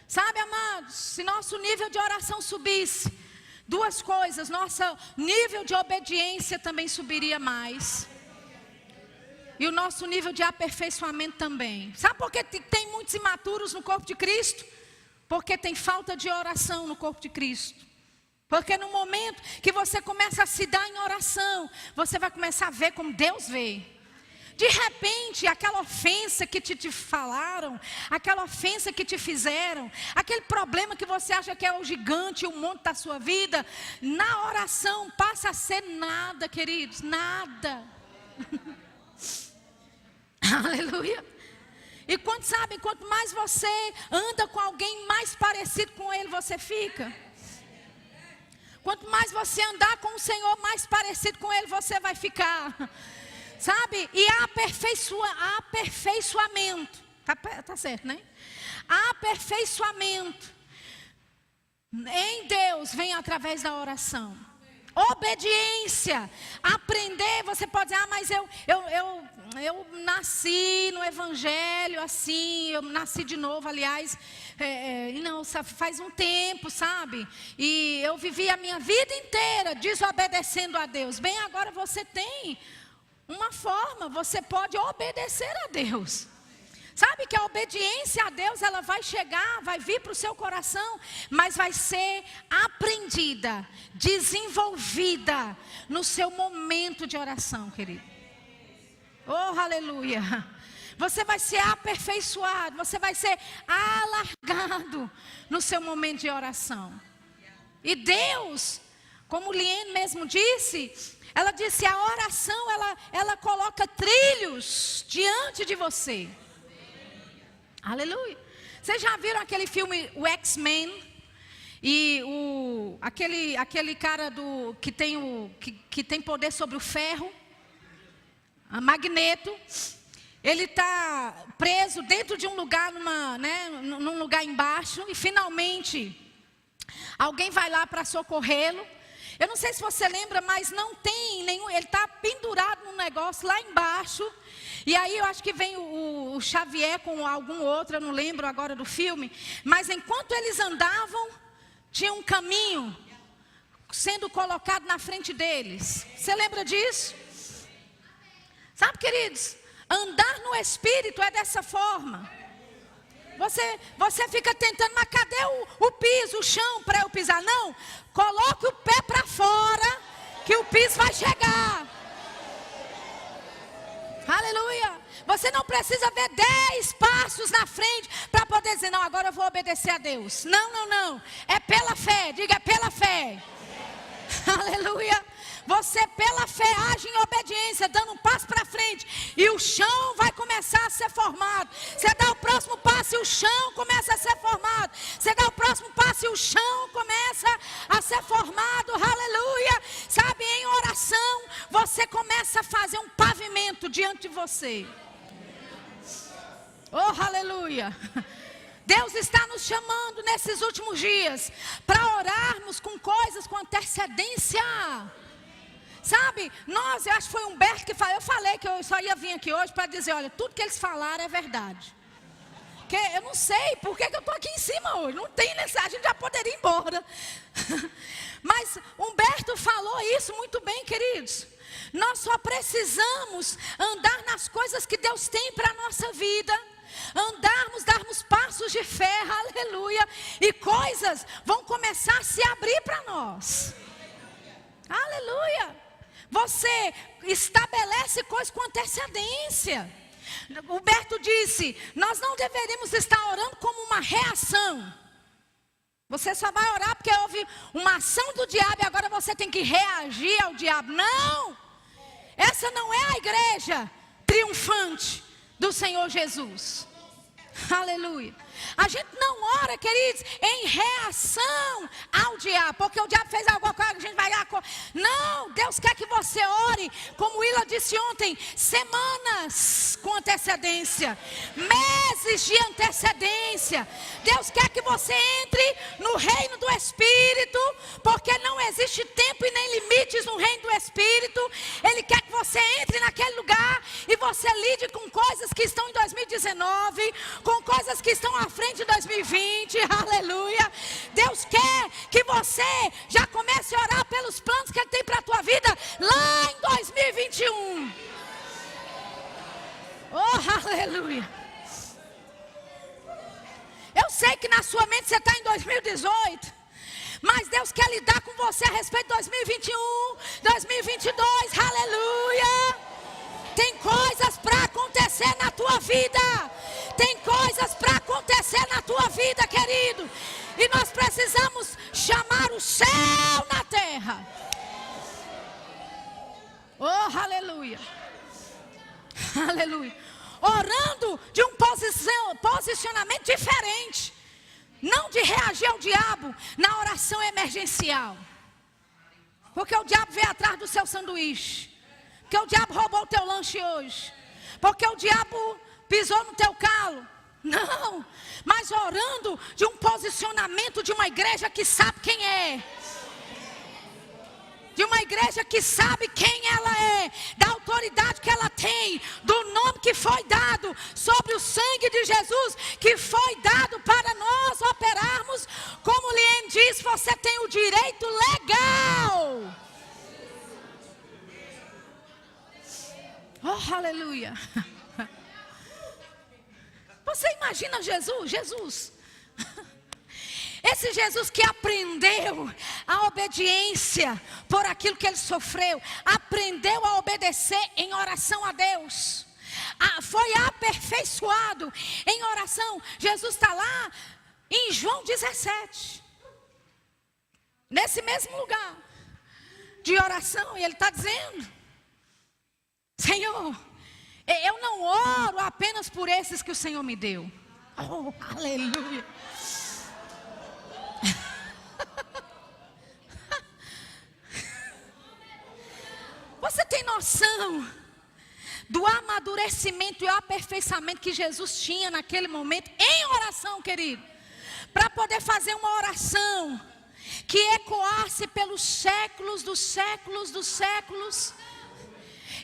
Sabe, amados, se nosso nível de oração subisse, duas coisas: nosso nível de obediência também subiria mais, e o nosso nível de aperfeiçoamento também. Sabe por que tem muitos imaturos no corpo de Cristo? Porque tem falta de oração no corpo de Cristo. Porque no momento que você começa a se dar em oração, você vai começar a ver como Deus vê. De repente, aquela ofensa que te falaram, aquela ofensa que te fizeram, aquele problema que você acha que é o gigante, o monte da sua vida, na oração passa a ser nada, queridos, nada. Aleluia. E quanto mais você anda com alguém mais parecido com ele, você fica. Quanto mais você andar com o Senhor, mais parecido com ele você vai ficar. Sabe? E aperfeiçoamento. Tá certo, né? Aperfeiçoamento em Deus vem através da oração. Obediência. Aprender, você pode dizer, mas eu nasci no evangelho assim, eu nasci de novo, aliás, não, faz um tempo, sabe? E eu vivi a minha vida inteira desobedecendo a Deus. Bem, agora você tem uma forma, você pode obedecer a Deus. Sabe que a obediência a Deus, ela vai chegar, vai vir para o seu coração, mas vai ser aprendida, desenvolvida no seu momento de oração, querido. Oh, aleluia. Você vai ser aperfeiçoado, você vai ser alargado no seu momento de oração. E Deus, como Liene mesmo disse, ela disse, a oração, ela coloca trilhos diante de você. Aleluia. Vocês já viram aquele filme, o X-Men? E aquele cara que tem poder sobre o ferro, a Magneto, ele está preso dentro de um lugar, num lugar embaixo, e finalmente alguém vai lá para socorrê-lo. Eu não sei se você lembra, mas não tem nenhum, ele está pendurado num negócio lá embaixo. E aí eu acho que vem o Xavier com algum outro, eu não lembro agora do filme. Mas enquanto eles andavam, tinha um caminho sendo colocado na frente deles. Você lembra disso? Sabe, queridos, andar no Espírito é dessa forma. Você fica tentando, mas cadê o piso, o chão para eu pisar? Não, coloque o pé para fora, que o piso vai chegar. Aleluia. Você não precisa ver 10 passos na frente para poder dizer, não, agora eu vou obedecer a Deus. Não. É pela fé, diga, é pela fé. Aleluia. Você pela fé age em obediência, dando um passo para frente, e o chão vai começar a ser formado. Você dá o próximo passo e o chão começa a ser formado. Você dá o próximo passo e o chão começa a ser formado. Aleluia. Sabe, em oração, você começa a fazer um pavimento diante de você. Oh, aleluia. Deus está nos chamando nesses últimos dias para orarmos com coisas com antecedência. Sabe, eu acho que foi Humberto que falou, eu falei que eu só ia vir aqui hoje para dizer, olha, tudo que eles falaram é verdade. Porque eu não sei por que eu estou aqui em cima hoje, não tem necessidade, a gente já poderia ir embora. Mas Humberto falou isso muito bem, queridos. Nós só precisamos andar nas coisas que Deus tem para a nossa vida. Darmos passos de fé, aleluia. E coisas vão começar a se abrir para nós. Aleluia. Você estabelece coisas com antecedência. Humberto disse, nós não deveríamos estar orando como uma reação. Você só vai orar porque houve uma ação do diabo e agora você tem que reagir ao diabo. Não! Essa não é a igreja triunfante do Senhor Jesus. Aleluia. A gente não ora, queridos, em reação ao diabo, porque o diabo fez alguma coisa, a gente vai lá. Não, Deus quer que você ore, como Willa disse ontem, semanas com antecedência, meses de antecedência. Deus quer que você entre no reino do Espírito, porque não existe tempo e nem limites no reino do Espírito. Ele quer que você entre naquele lugar e você lide com coisas que estão em 2019, com coisas que estão à frente de 2020, aleluia. Deus quer que você já comece a orar pelos planos que Ele tem para a tua vida lá em 2021. Oh, aleluia. Eu sei que na sua mente você está em 2018, mas Deus quer lidar com você a respeito de 2021, 2022, aleluia. Tem coisas para acontecer na tua vida. Tem coisas para acontecer na tua vida, querido. E nós precisamos chamar o céu na terra. Oh, aleluia. Aleluia. Orando de um posicionamento diferente. Não de reagir ao diabo na oração emergencial. Porque o diabo veio atrás do seu sanduíche. Porque o diabo roubou o teu lanche hoje. Porque o diabo pisou no teu calo. Não. Mas orando de um posicionamento de uma igreja que sabe quem é. De uma igreja que sabe quem ela é, da autoridade que ela tem, do nome que foi dado, sobre o sangue de Jesus, que foi dado para nós operarmos. Como Liane diz, você tem o direito legal. Oh, aleluia. Você imagina Jesus. Esse Jesus que aprendeu a obediência por aquilo que ele sofreu, aprendeu a obedecer em oração a Deus, foi aperfeiçoado em oração. Jesus está lá em João 17, nesse mesmo lugar de oração, e ele está dizendo: Senhor, eu não oro apenas por esses que o Senhor me deu. Oh, aleluia. Você tem noção do amadurecimento e aperfeiçoamento que Jesus tinha naquele momento em oração, querido? Para poder fazer uma oração que ecoasse pelos séculos dos séculos dos séculos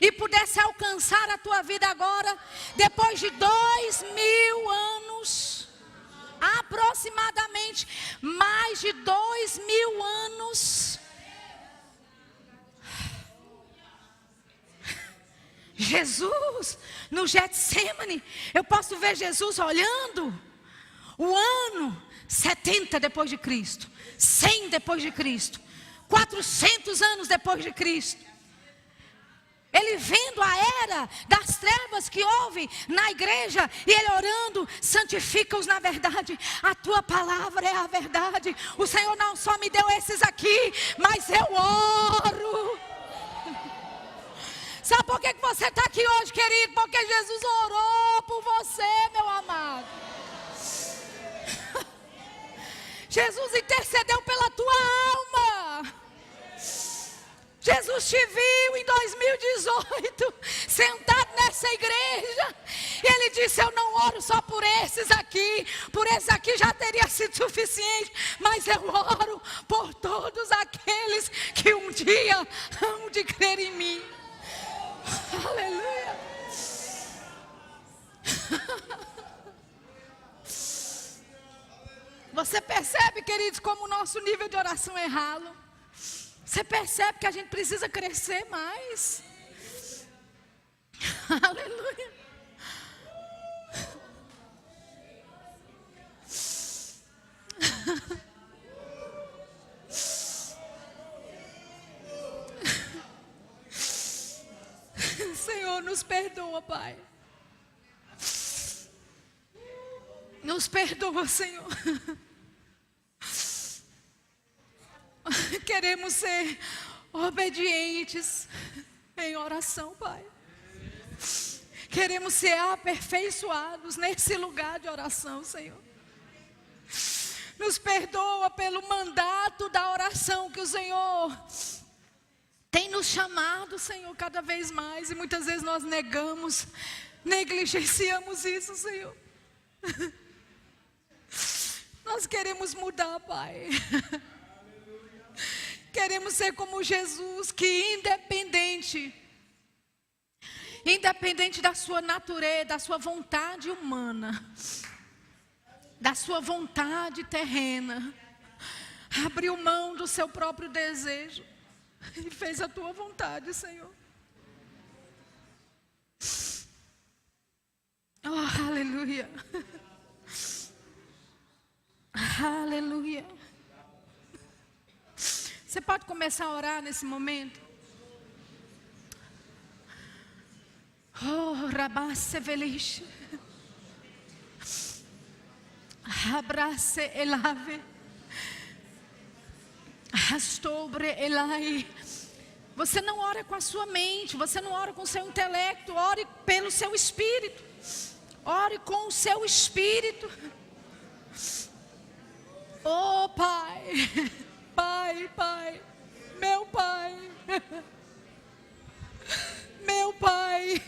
e pudesse alcançar a tua vida agora, depois de 2000 anos, aproximadamente mais de 2000 anos. Jesus, no Getsemane, eu posso ver Jesus olhando o ano 70 depois de Cristo, 100 depois de Cristo, 400 anos depois de Cristo. Ele vendo a era das trevas que houve na igreja, e ele orando: santifica-os na verdade, a tua palavra é a verdade. O Senhor não só me deu esses aqui, mas eu oro. Sabe por que você está aqui hoje, querido? Porque Jesus orou por você, meu amado. Jesus intercedeu pela tua alma. Jesus te viu em 2018, sentado nessa igreja, e ele disse: eu não oro só por esses aqui já teria sido suficiente, mas eu oro por todos aqueles que um dia hão de crer em mim. Aleluia. Você percebe, queridos, como o nosso nível de oração é ralo? Você percebe que a gente precisa crescer mais? Aleluia. Senhor, nos perdoa, Pai. Nos perdoa, Senhor. Queremos ser obedientes em oração, Pai. Queremos ser aperfeiçoados nesse lugar de oração, Senhor. Nos perdoa pelo mandato da oração que o Senhor tem nos chamado, Senhor, cada vez mais. E muitas vezes nós negamos, negligenciamos isso, Senhor. Nós queremos mudar, Pai. Queremos ser como Jesus, que independente da sua natureza, da sua vontade humana, da sua vontade terrena, abriu mão do seu próprio desejo e fez a tua vontade, Senhor. Oh, aleluia. Aleluia. Você pode começar a orar nesse momento? Oh, rabasse feliz. Abrace elave. Rastobre elai. Você não ora com a sua mente, você não ora com o seu intelecto, ore pelo seu espírito. Ore com o seu espírito. Oh, Pai, Pai, Pai, meu Pai, meu Pai,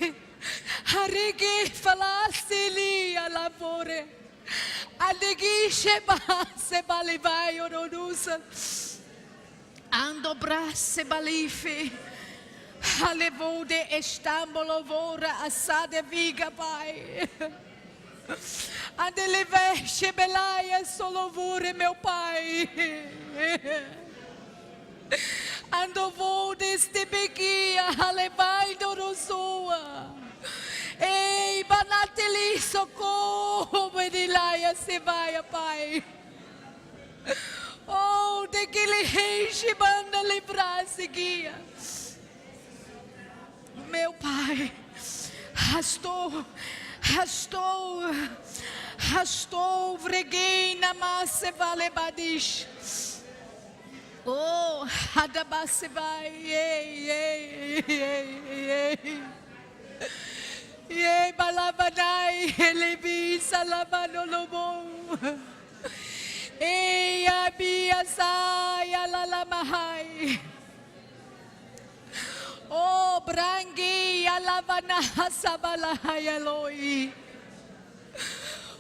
Harigi falasili alavore, Aligi sheba sebalivai orodusa, Andobra sebalife, Alevode estambolovora assade viga, Pai. Adeleve shebelaia solovure, meu Pai. Andovou deste beguia, alevai dorosua. Ei, banateli socorro, benilaia se vai, Pai. Oh, de que ele reixe, banda livrar, seguia. Meu Pai, rastou, vreguei na massa, vale badish. Oh, adabasse vai, ei, balabanai, elevi, salabanolobom. Ei, abiasai, alalamahai. Oh, brangi, alavanasa, balahai, Eloi.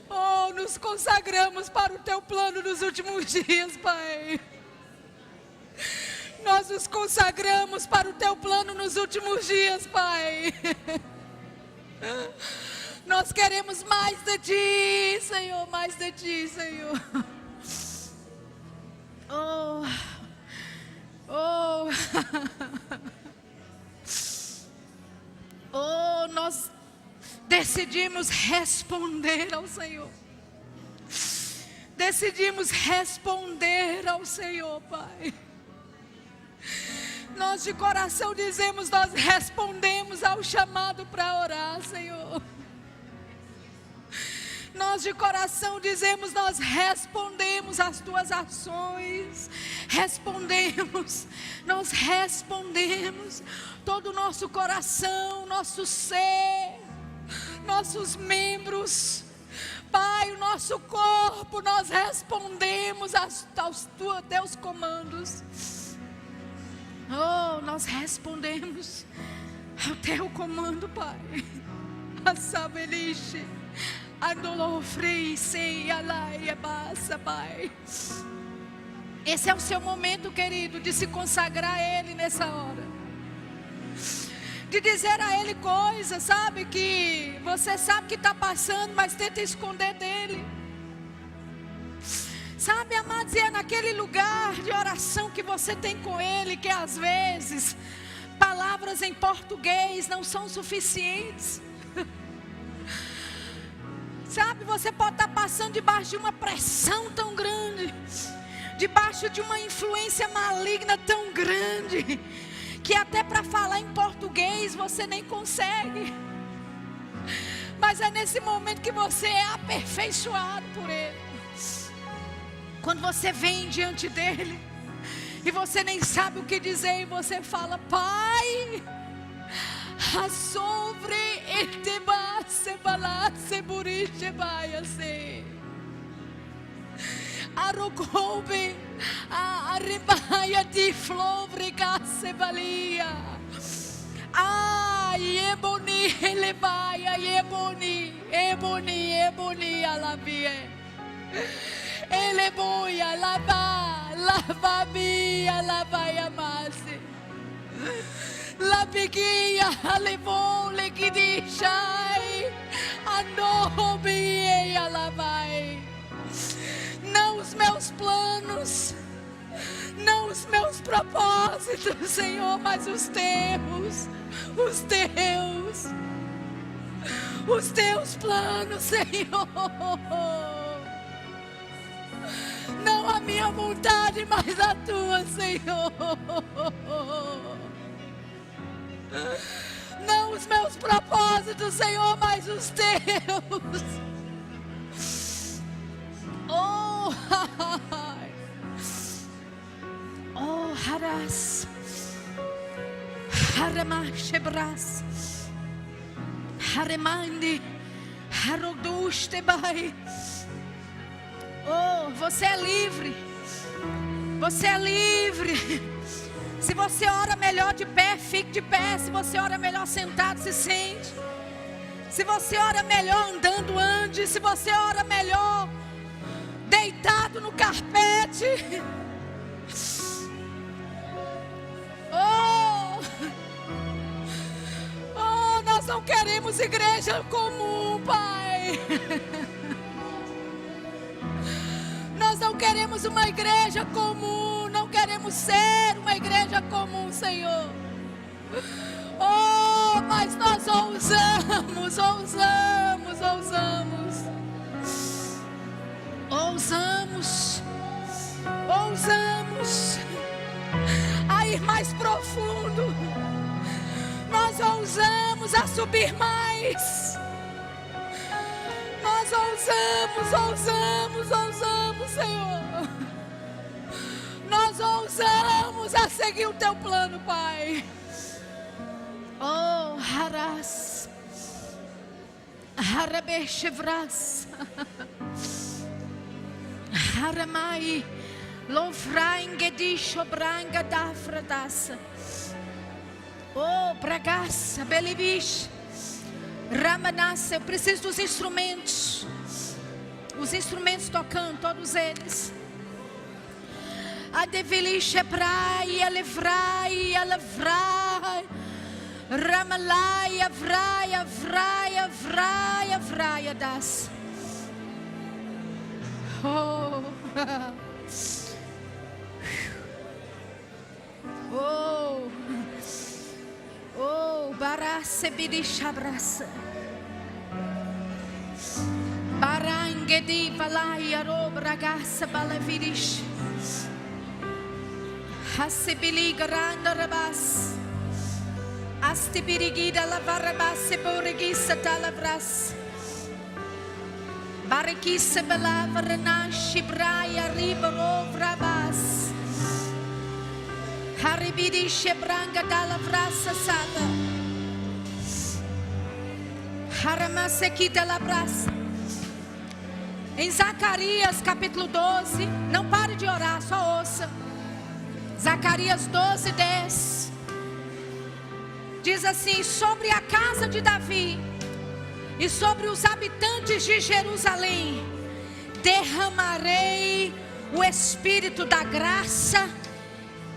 Oh, nos consagramos para o teu plano nos últimos dias, Pai. Nós nos consagramos para o teu plano nos últimos dias, Pai. Nós queremos mais de ti, Senhor, mais de ti, Senhor. Oh, oh, oh, nós decidimos responder ao Senhor. Decidimos responder ao Senhor, Pai. Nós de coração dizemos, nós respondemos ao chamado para orar, Senhor. Nós de coração dizemos, nós respondemos às tuas ações. Nós respondemos. Todo o nosso coração, nosso ser, nossos membros, Pai, o nosso corpo, nós respondemos aos teus comandos. Oh, nós respondemos ao teu comando, Pai. Assabeliche, andolofrei, sei, alai, abassa, Pai. Esse é o seu momento, querido, de se consagrar a Ele nessa hora. De dizer a Ele coisas, sabe, que você sabe que está passando, mas tenta esconder dEle. Sabe, amados, é naquele lugar de oração que você tem com Ele, que às vezes palavras em português não são suficientes. Sabe, você pode estar passando debaixo de uma pressão tão grande, debaixo de uma influência maligna tão grande, que até para falar em português você nem consegue. Mas é nesse momento que você é aperfeiçoado por Ele. Quando você vem diante dEle e você nem sabe o que dizer, e você fala: Pai, sobre eteba sebala seburiche baiase arogobe arribaia di florica sebalia eboni elevaia eboni alavie eleboia lava mia lavaia masi la peguia levou le guidishai anobi e alavai. Não os meus planos, não os meus propósitos, Senhor, mas os teus planos, Senhor. Não a minha vontade, mas a tua, Senhor. Não os meus propósitos, Senhor, mas os teus. Oh, oh, haras, haramashebras, haremande, harodustebai. Oh, você é livre. Você é livre. Se você ora melhor de pé, fique de pé. Se você ora melhor sentado, se sente. Se você ora melhor andando, ande. Se você ora melhor deitado no carpete. Oh, oh, nós não queremos igreja comum, Pai. Nós não queremos uma igreja comum. Não queremos ser uma igreja comum, Senhor. Oh, mas nós ousamos, ousamos, ousamos. Ousamos, ousamos a ir mais profundo. Nós ousamos a subir mais. Nós ousamos, ousamos, ousamos, Senhor. Nós ousamos a seguir o teu plano, Pai. Oh, haras, harabeshevras, haramai, lofraingedisho branga dafradasa. Oh, bragaça, belibish, ramanassa. Eu preciso dos instrumentos. Os instrumentos tocando, todos eles. Adevilisha praia, alevrai, alavrai, ramalai, avrai, avrai, avrai, avrai, das. Oh, oh, oh, barasse birisha abraça. Barangedi valai, arobragaça, balavirish. Hasibili garanda rabas, astibirigida la varabas, seborigisa talavras, barikisa belavaranan shibraya ribaro rabas, haribidi shebranga talavras sada, haramasekita lavras. Em Zacarias capítulo 12, não pare de orar, só ouça. Zacarias 12, 10 diz assim: sobre a casa de Davi e sobre os habitantes de Jerusalém derramarei o espírito da graça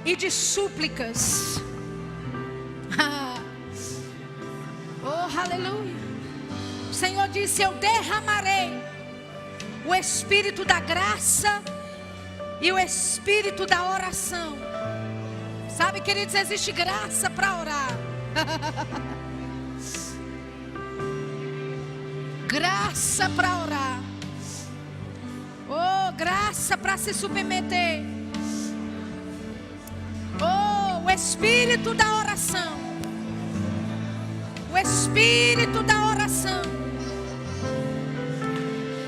e de súplicas. Oh, aleluia. O Senhor disse: eu derramarei o espírito da graça e o espírito da oração. Sabe, queridos, existe graça para orar. Graça para orar. Oh, graça para se submeter. Oh, o espírito da oração. O espírito da oração.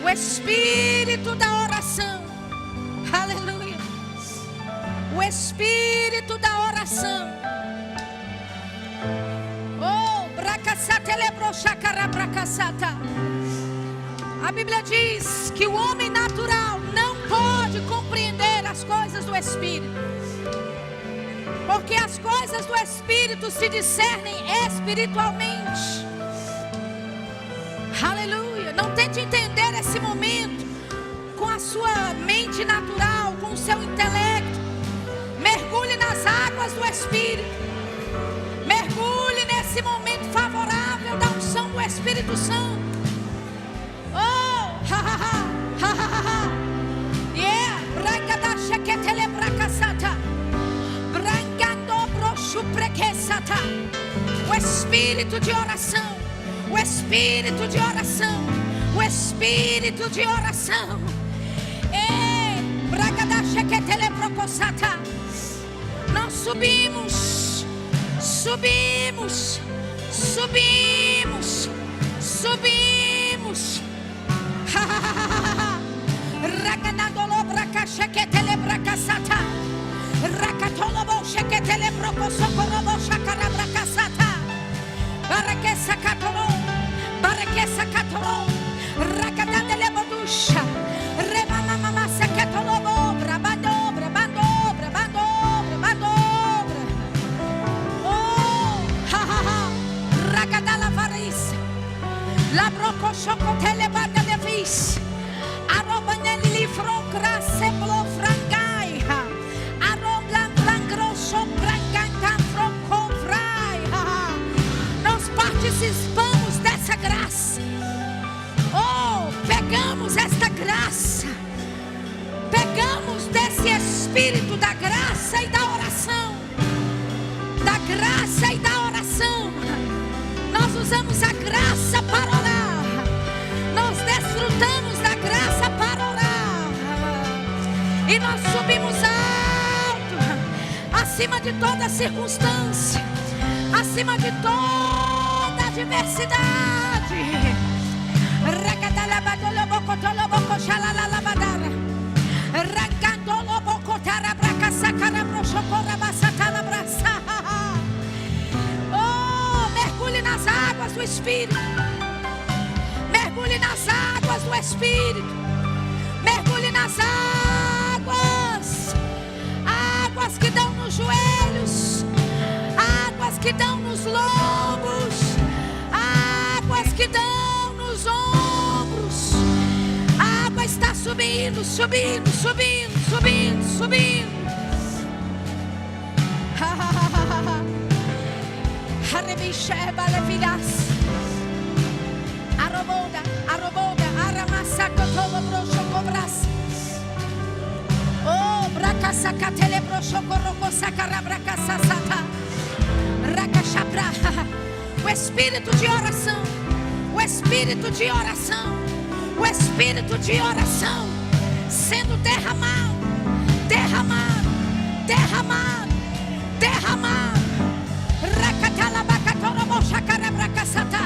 O espírito da oração. Aleluia. O espírito da oração. Oh, bracassata lebrochacara bracassata. A Bíblia diz que o homem natural não pode compreender as coisas do espírito, porque as coisas do espírito se discernem espiritualmente. Aleluia. Não tente entender esse momento com a sua mente natural, com o seu intelecto. Mergulhe nas águas do Espírito. Mergulhe nesse momento favorável da unção do Espírito Santo. Oh, ha ha ha, ha ha ha. Yeah, branca da chequetele bracasata. Brancando brochu prequesata. O espírito de oração. O espírito de oração. O espírito de oração. Nós subimos, subimos, subimos, subimos. Raganadolo braca chequetele braca sata. Rakatolobo chequetele broco socorobo chacara braca sata. Baraque sacatoro, baraque sacatoro. Ragadandele bodusha. Remama mama sacatolobo, brabando, brabando, brabando, brabando. Oh, ha ha ha. Ragadala varis. La broco chocotele banda de vis. Arobanelli frocra seblo frangai. Aroblan grosso brancanca froco frai. Nós participamos dessa graça. Oh, pegamos esta graça. Pegamos desse espírito da graça e da oração. Da graça e da oração. Nós usamos a graça para orar. Nós desfrutamos da graça para orar. E nós subimos alto, acima de toda circunstância, acima de toda adversidade. Oh, mergulhe nas águas do Espírito. Mergulhe nas águas do Espírito. Mergulhe nas águas. Águas que dão nos joelhos. Águas que dão nos lombos. Águas que dão nos ombros. A água está subindo, subindo, subindo, subindo, subindo. Arrebixeba levilhas. Arroboda, arroboda, aramassaca, tolo, broxo, cobras. Oh, braca, saca, tele, broxo, corroco, sacara, braca, sassata. Raca, chabra. O espírito de oração. O espírito de oração. O espírito de oração. Sendo derramado, derramado, derramado, derramado. Racatala, bacatolo, bochacara, braca, sata.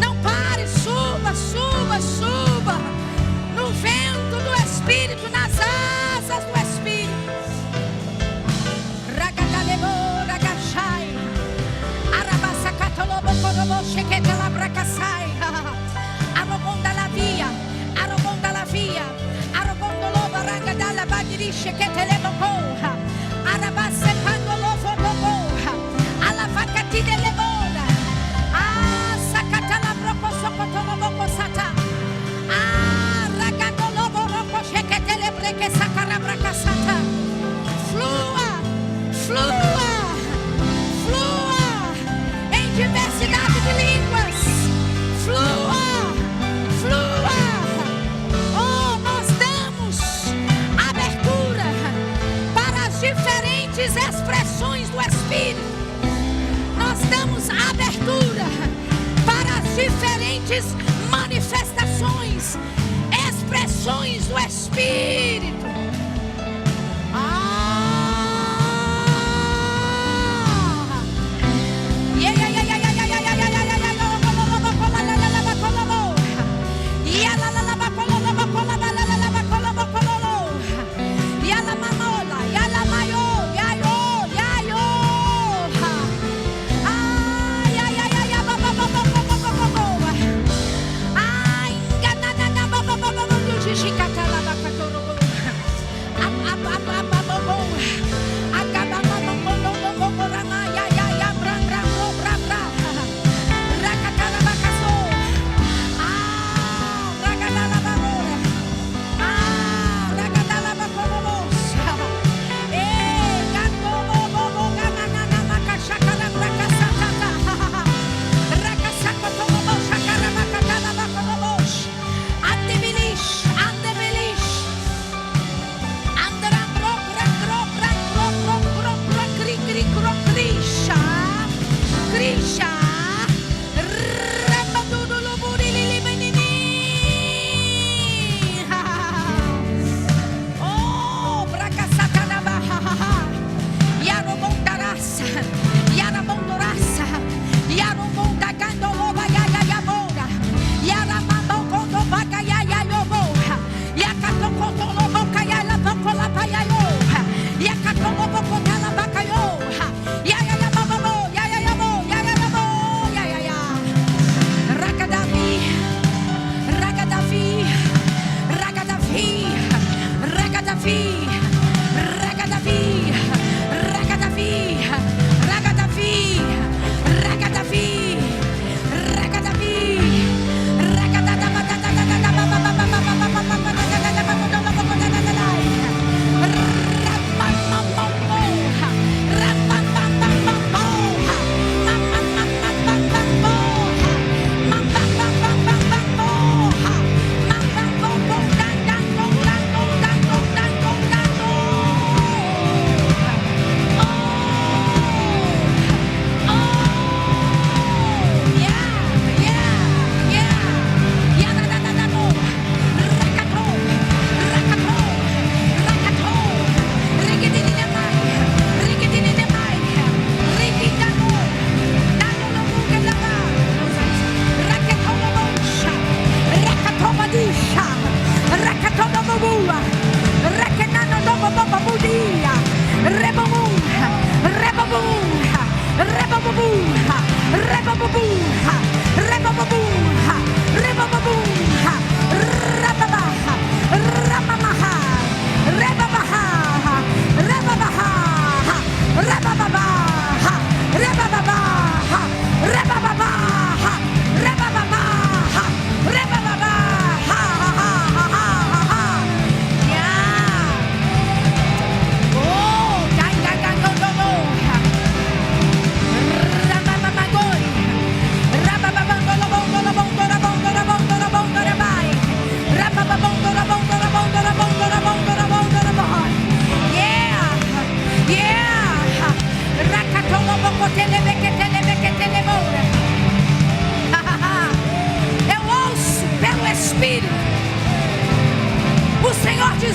Não pare, suba, suba, suba no vento do Espírito, nas asas do Espírito. Ragadalebo, ragachai, arabassa catolobo, corobo, chequetela, bracasai, arobonda la via, arobonda la via, arobondoloba, ragadala, bagiri, chequetelebo, corra, arabassa candolobo, boboha, alavacati de lebora, sacatala, broco, socotolobo, cosata, ragadolobo, roco, chequetele, breque, sacara, bracasata. Flua, flua, flua em diversidade de línguas. Flua, flua. Oh, nós damos abertura para as diferentes expressões do Espírito. Nós damos abertura para as diferentes manifestações, expressões do Espírito.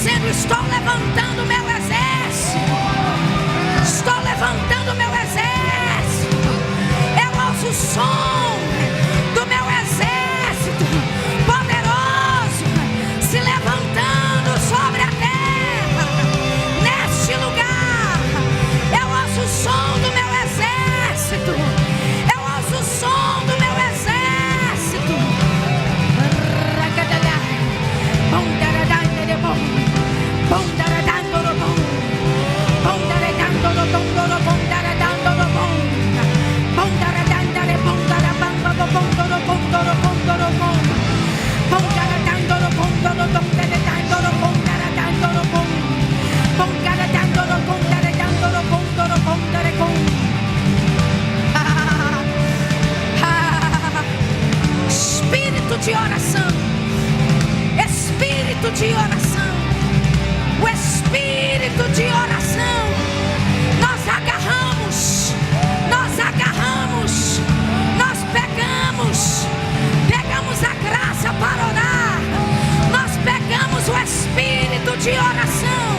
dizendo: estou levantando meu exército. Estou levantando meu exército. Eu ouço o som do meu exército poderoso se levantando sobre a terra. Neste lugar, eu ouço o som do meu exército. Eu ouço o som do meu exército. Espírito de oração, espírito de oração, o espírito de oração. Nós agarramos, nós pegamos a graça para orar. Nós pegamos o espírito de oração.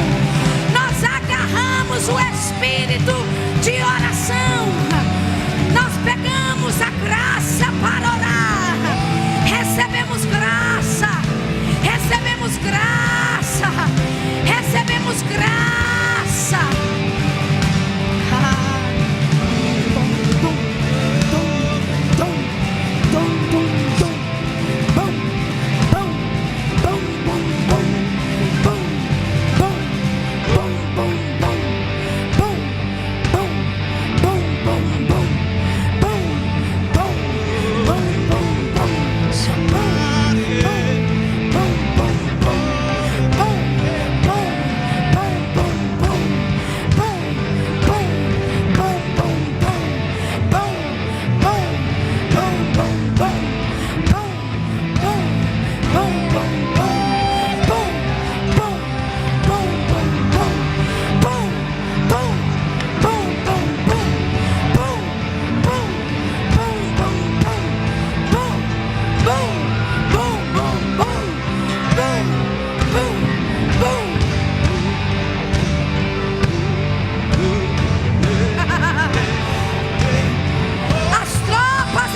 Nós agarramos o espírito de oração. Nós pegamos a graça para orar. Recebemos graça, recebemos graça, recebemos graça.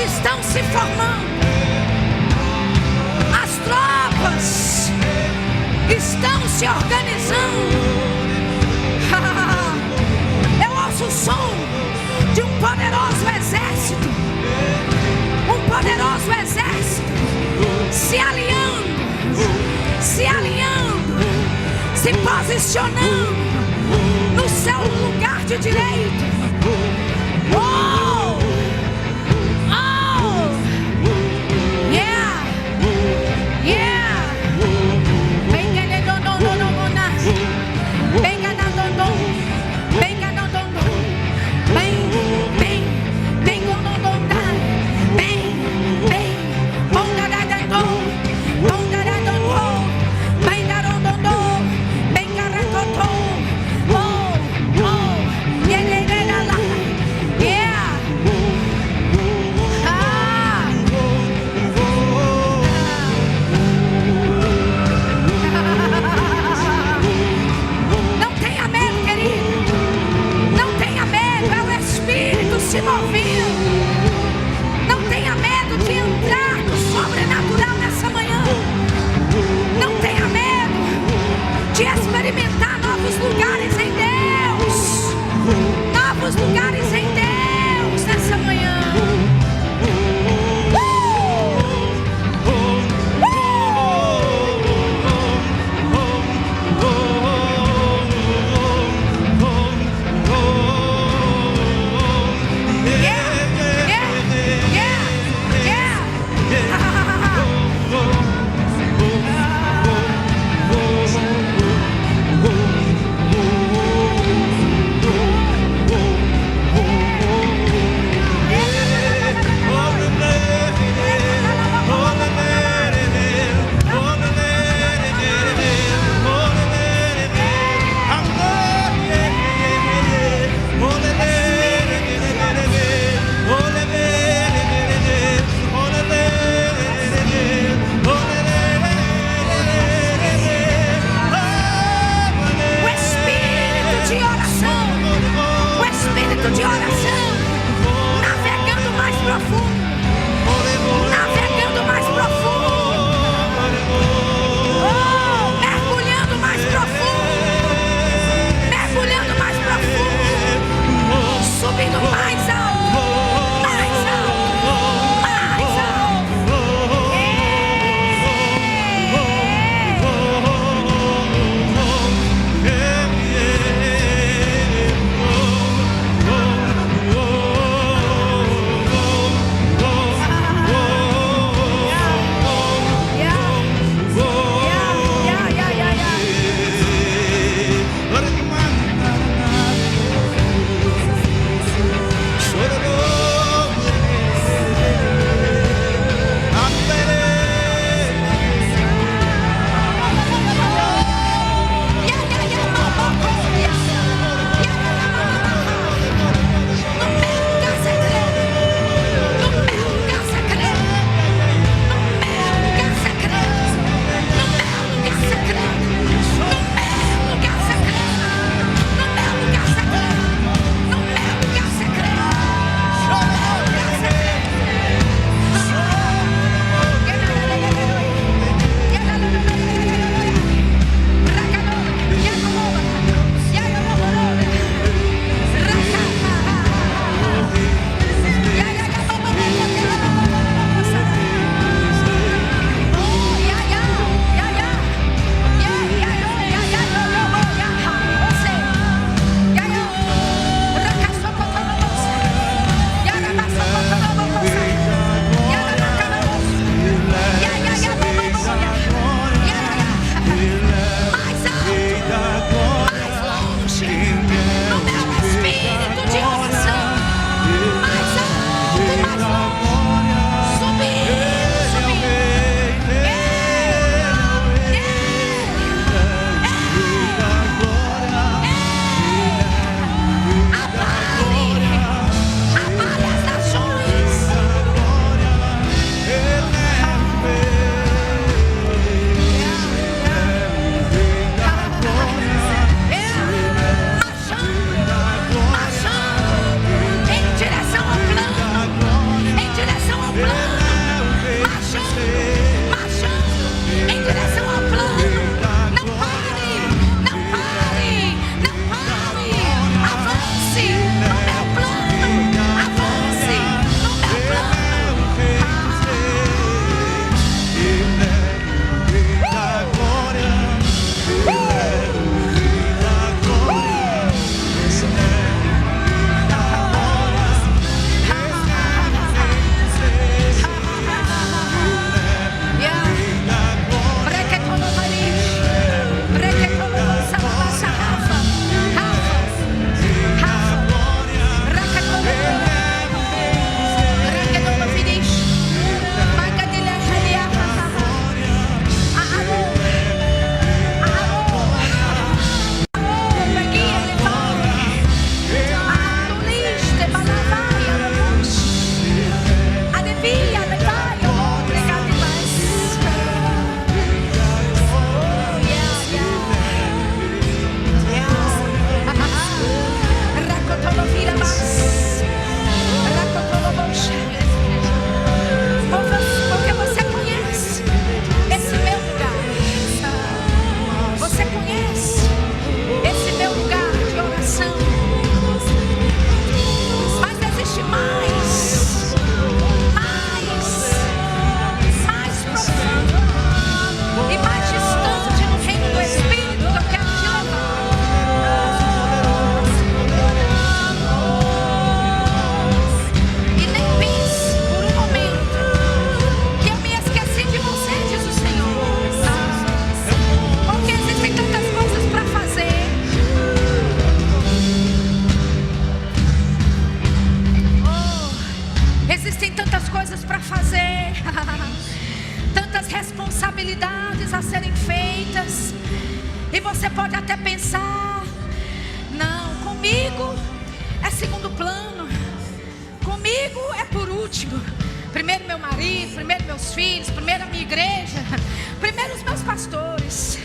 Estão se formando, as tropas estão se organizando. Eu ouço o som de um poderoso exército, se alinhando, se posicionando no seu lugar de direito. possibilidades a serem feitas. E você pode até pensar: não, comigo é segundo plano, comigo é por último. Primeiro meu marido, primeiro meus filhos, primeiro a minha igreja, primeiro os meus pastores.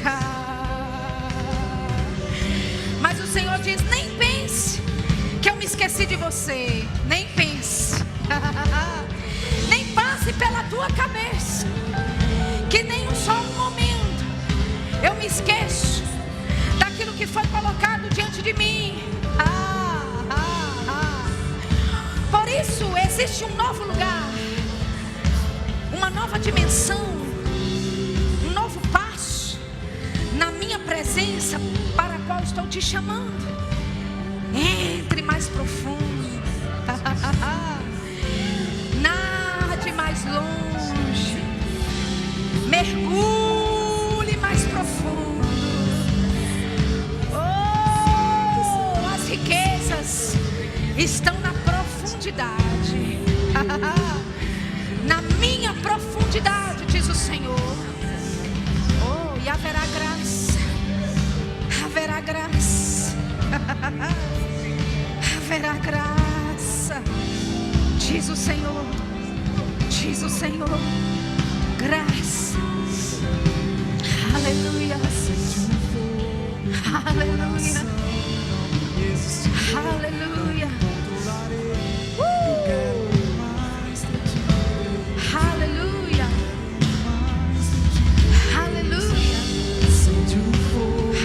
Mas o Senhor diz: nem pense que eu me esqueci de você. Nem pense. Nem passe pela tua cabeça que nem só um momento eu me esqueço daquilo que foi colocado diante de mim. Por isso existe um novo lugar, uma nova dimensão, um novo passo na minha presença, para a qual estou te chamando. Entre mais profundo, nade mais longe, mergulhe mais profundo. Oh, as riquezas estão na profundidade. Na minha profundidade, diz o Senhor. Oh, e haverá graça, haverá graça, haverá graça, diz o Senhor, diz o Senhor. Graça, aleluia, aleluia, aleluia, aleluia, aleluia,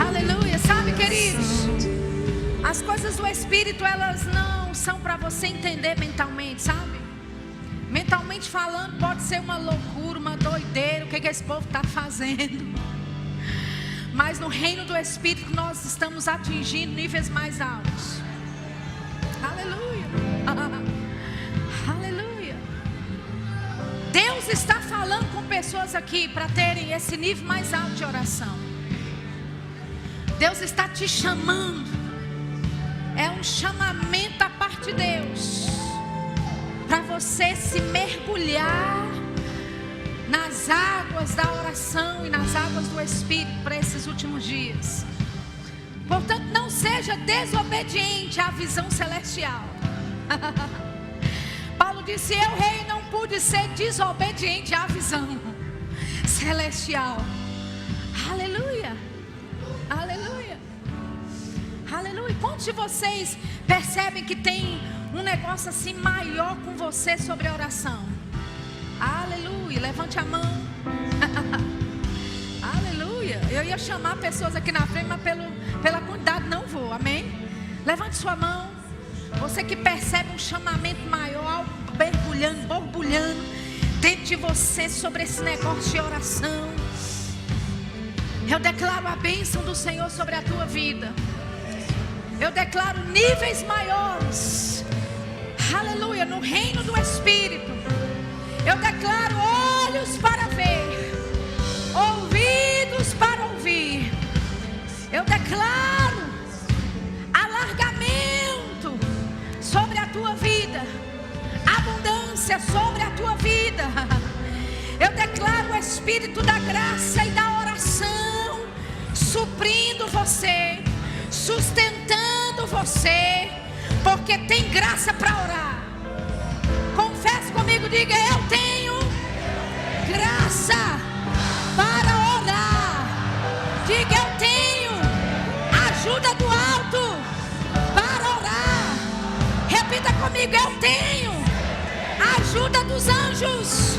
aleluia. Sabe, queridos, as coisas do Espírito, elas não são para você entender mentalmente, sabe? Mentalmente falando, pode ser uma loucura, uma doideira, o que esse povo está fazendo. Mas no reino do Espírito nós estamos atingindo níveis mais altos. Aleluia, aleluia. Deus está falando com pessoas aqui para terem esse nível mais alto de oração. Deus está te chamando. É um chamamento da parte de Deus, para você se mergulhar nas águas da oração e nas águas do Espírito para esses últimos dias. Portanto, não seja desobediente à visão celestial. Paulo disse: eu, rei, não pude ser desobediente à visão celestial. Aleluia, aleluia, aleluia. Quantos de vocês percebem que tem um negócio assim maior com você sobre a oração? Aleluia, levante a mão. Aleluia. Eu ia chamar pessoas aqui na frente, mas pela quantidade não vou, amém? Levante sua mão. Você que percebe um chamamento maior, algo mergulhando, borbulhando dentro de você sobre esse negócio de oração. Eu declaro a bênção do Senhor sobre a tua vida. Eu declaro níveis maiores. Aleluia, no reino do Espírito. Eu declaro olhos para ver, ouvidos para ouvir. Eu declaro alargamento sobre a tua vida, abundância sobre a tua vida. Eu declaro o Espírito da graça e da oração suprindo você, sustentando você, porque tem graça para orar. Confesse comigo, diga: eu tenho graça para orar. Diga: eu tenho ajuda do alto para orar. Repita comigo: eu tenho ajuda dos anjos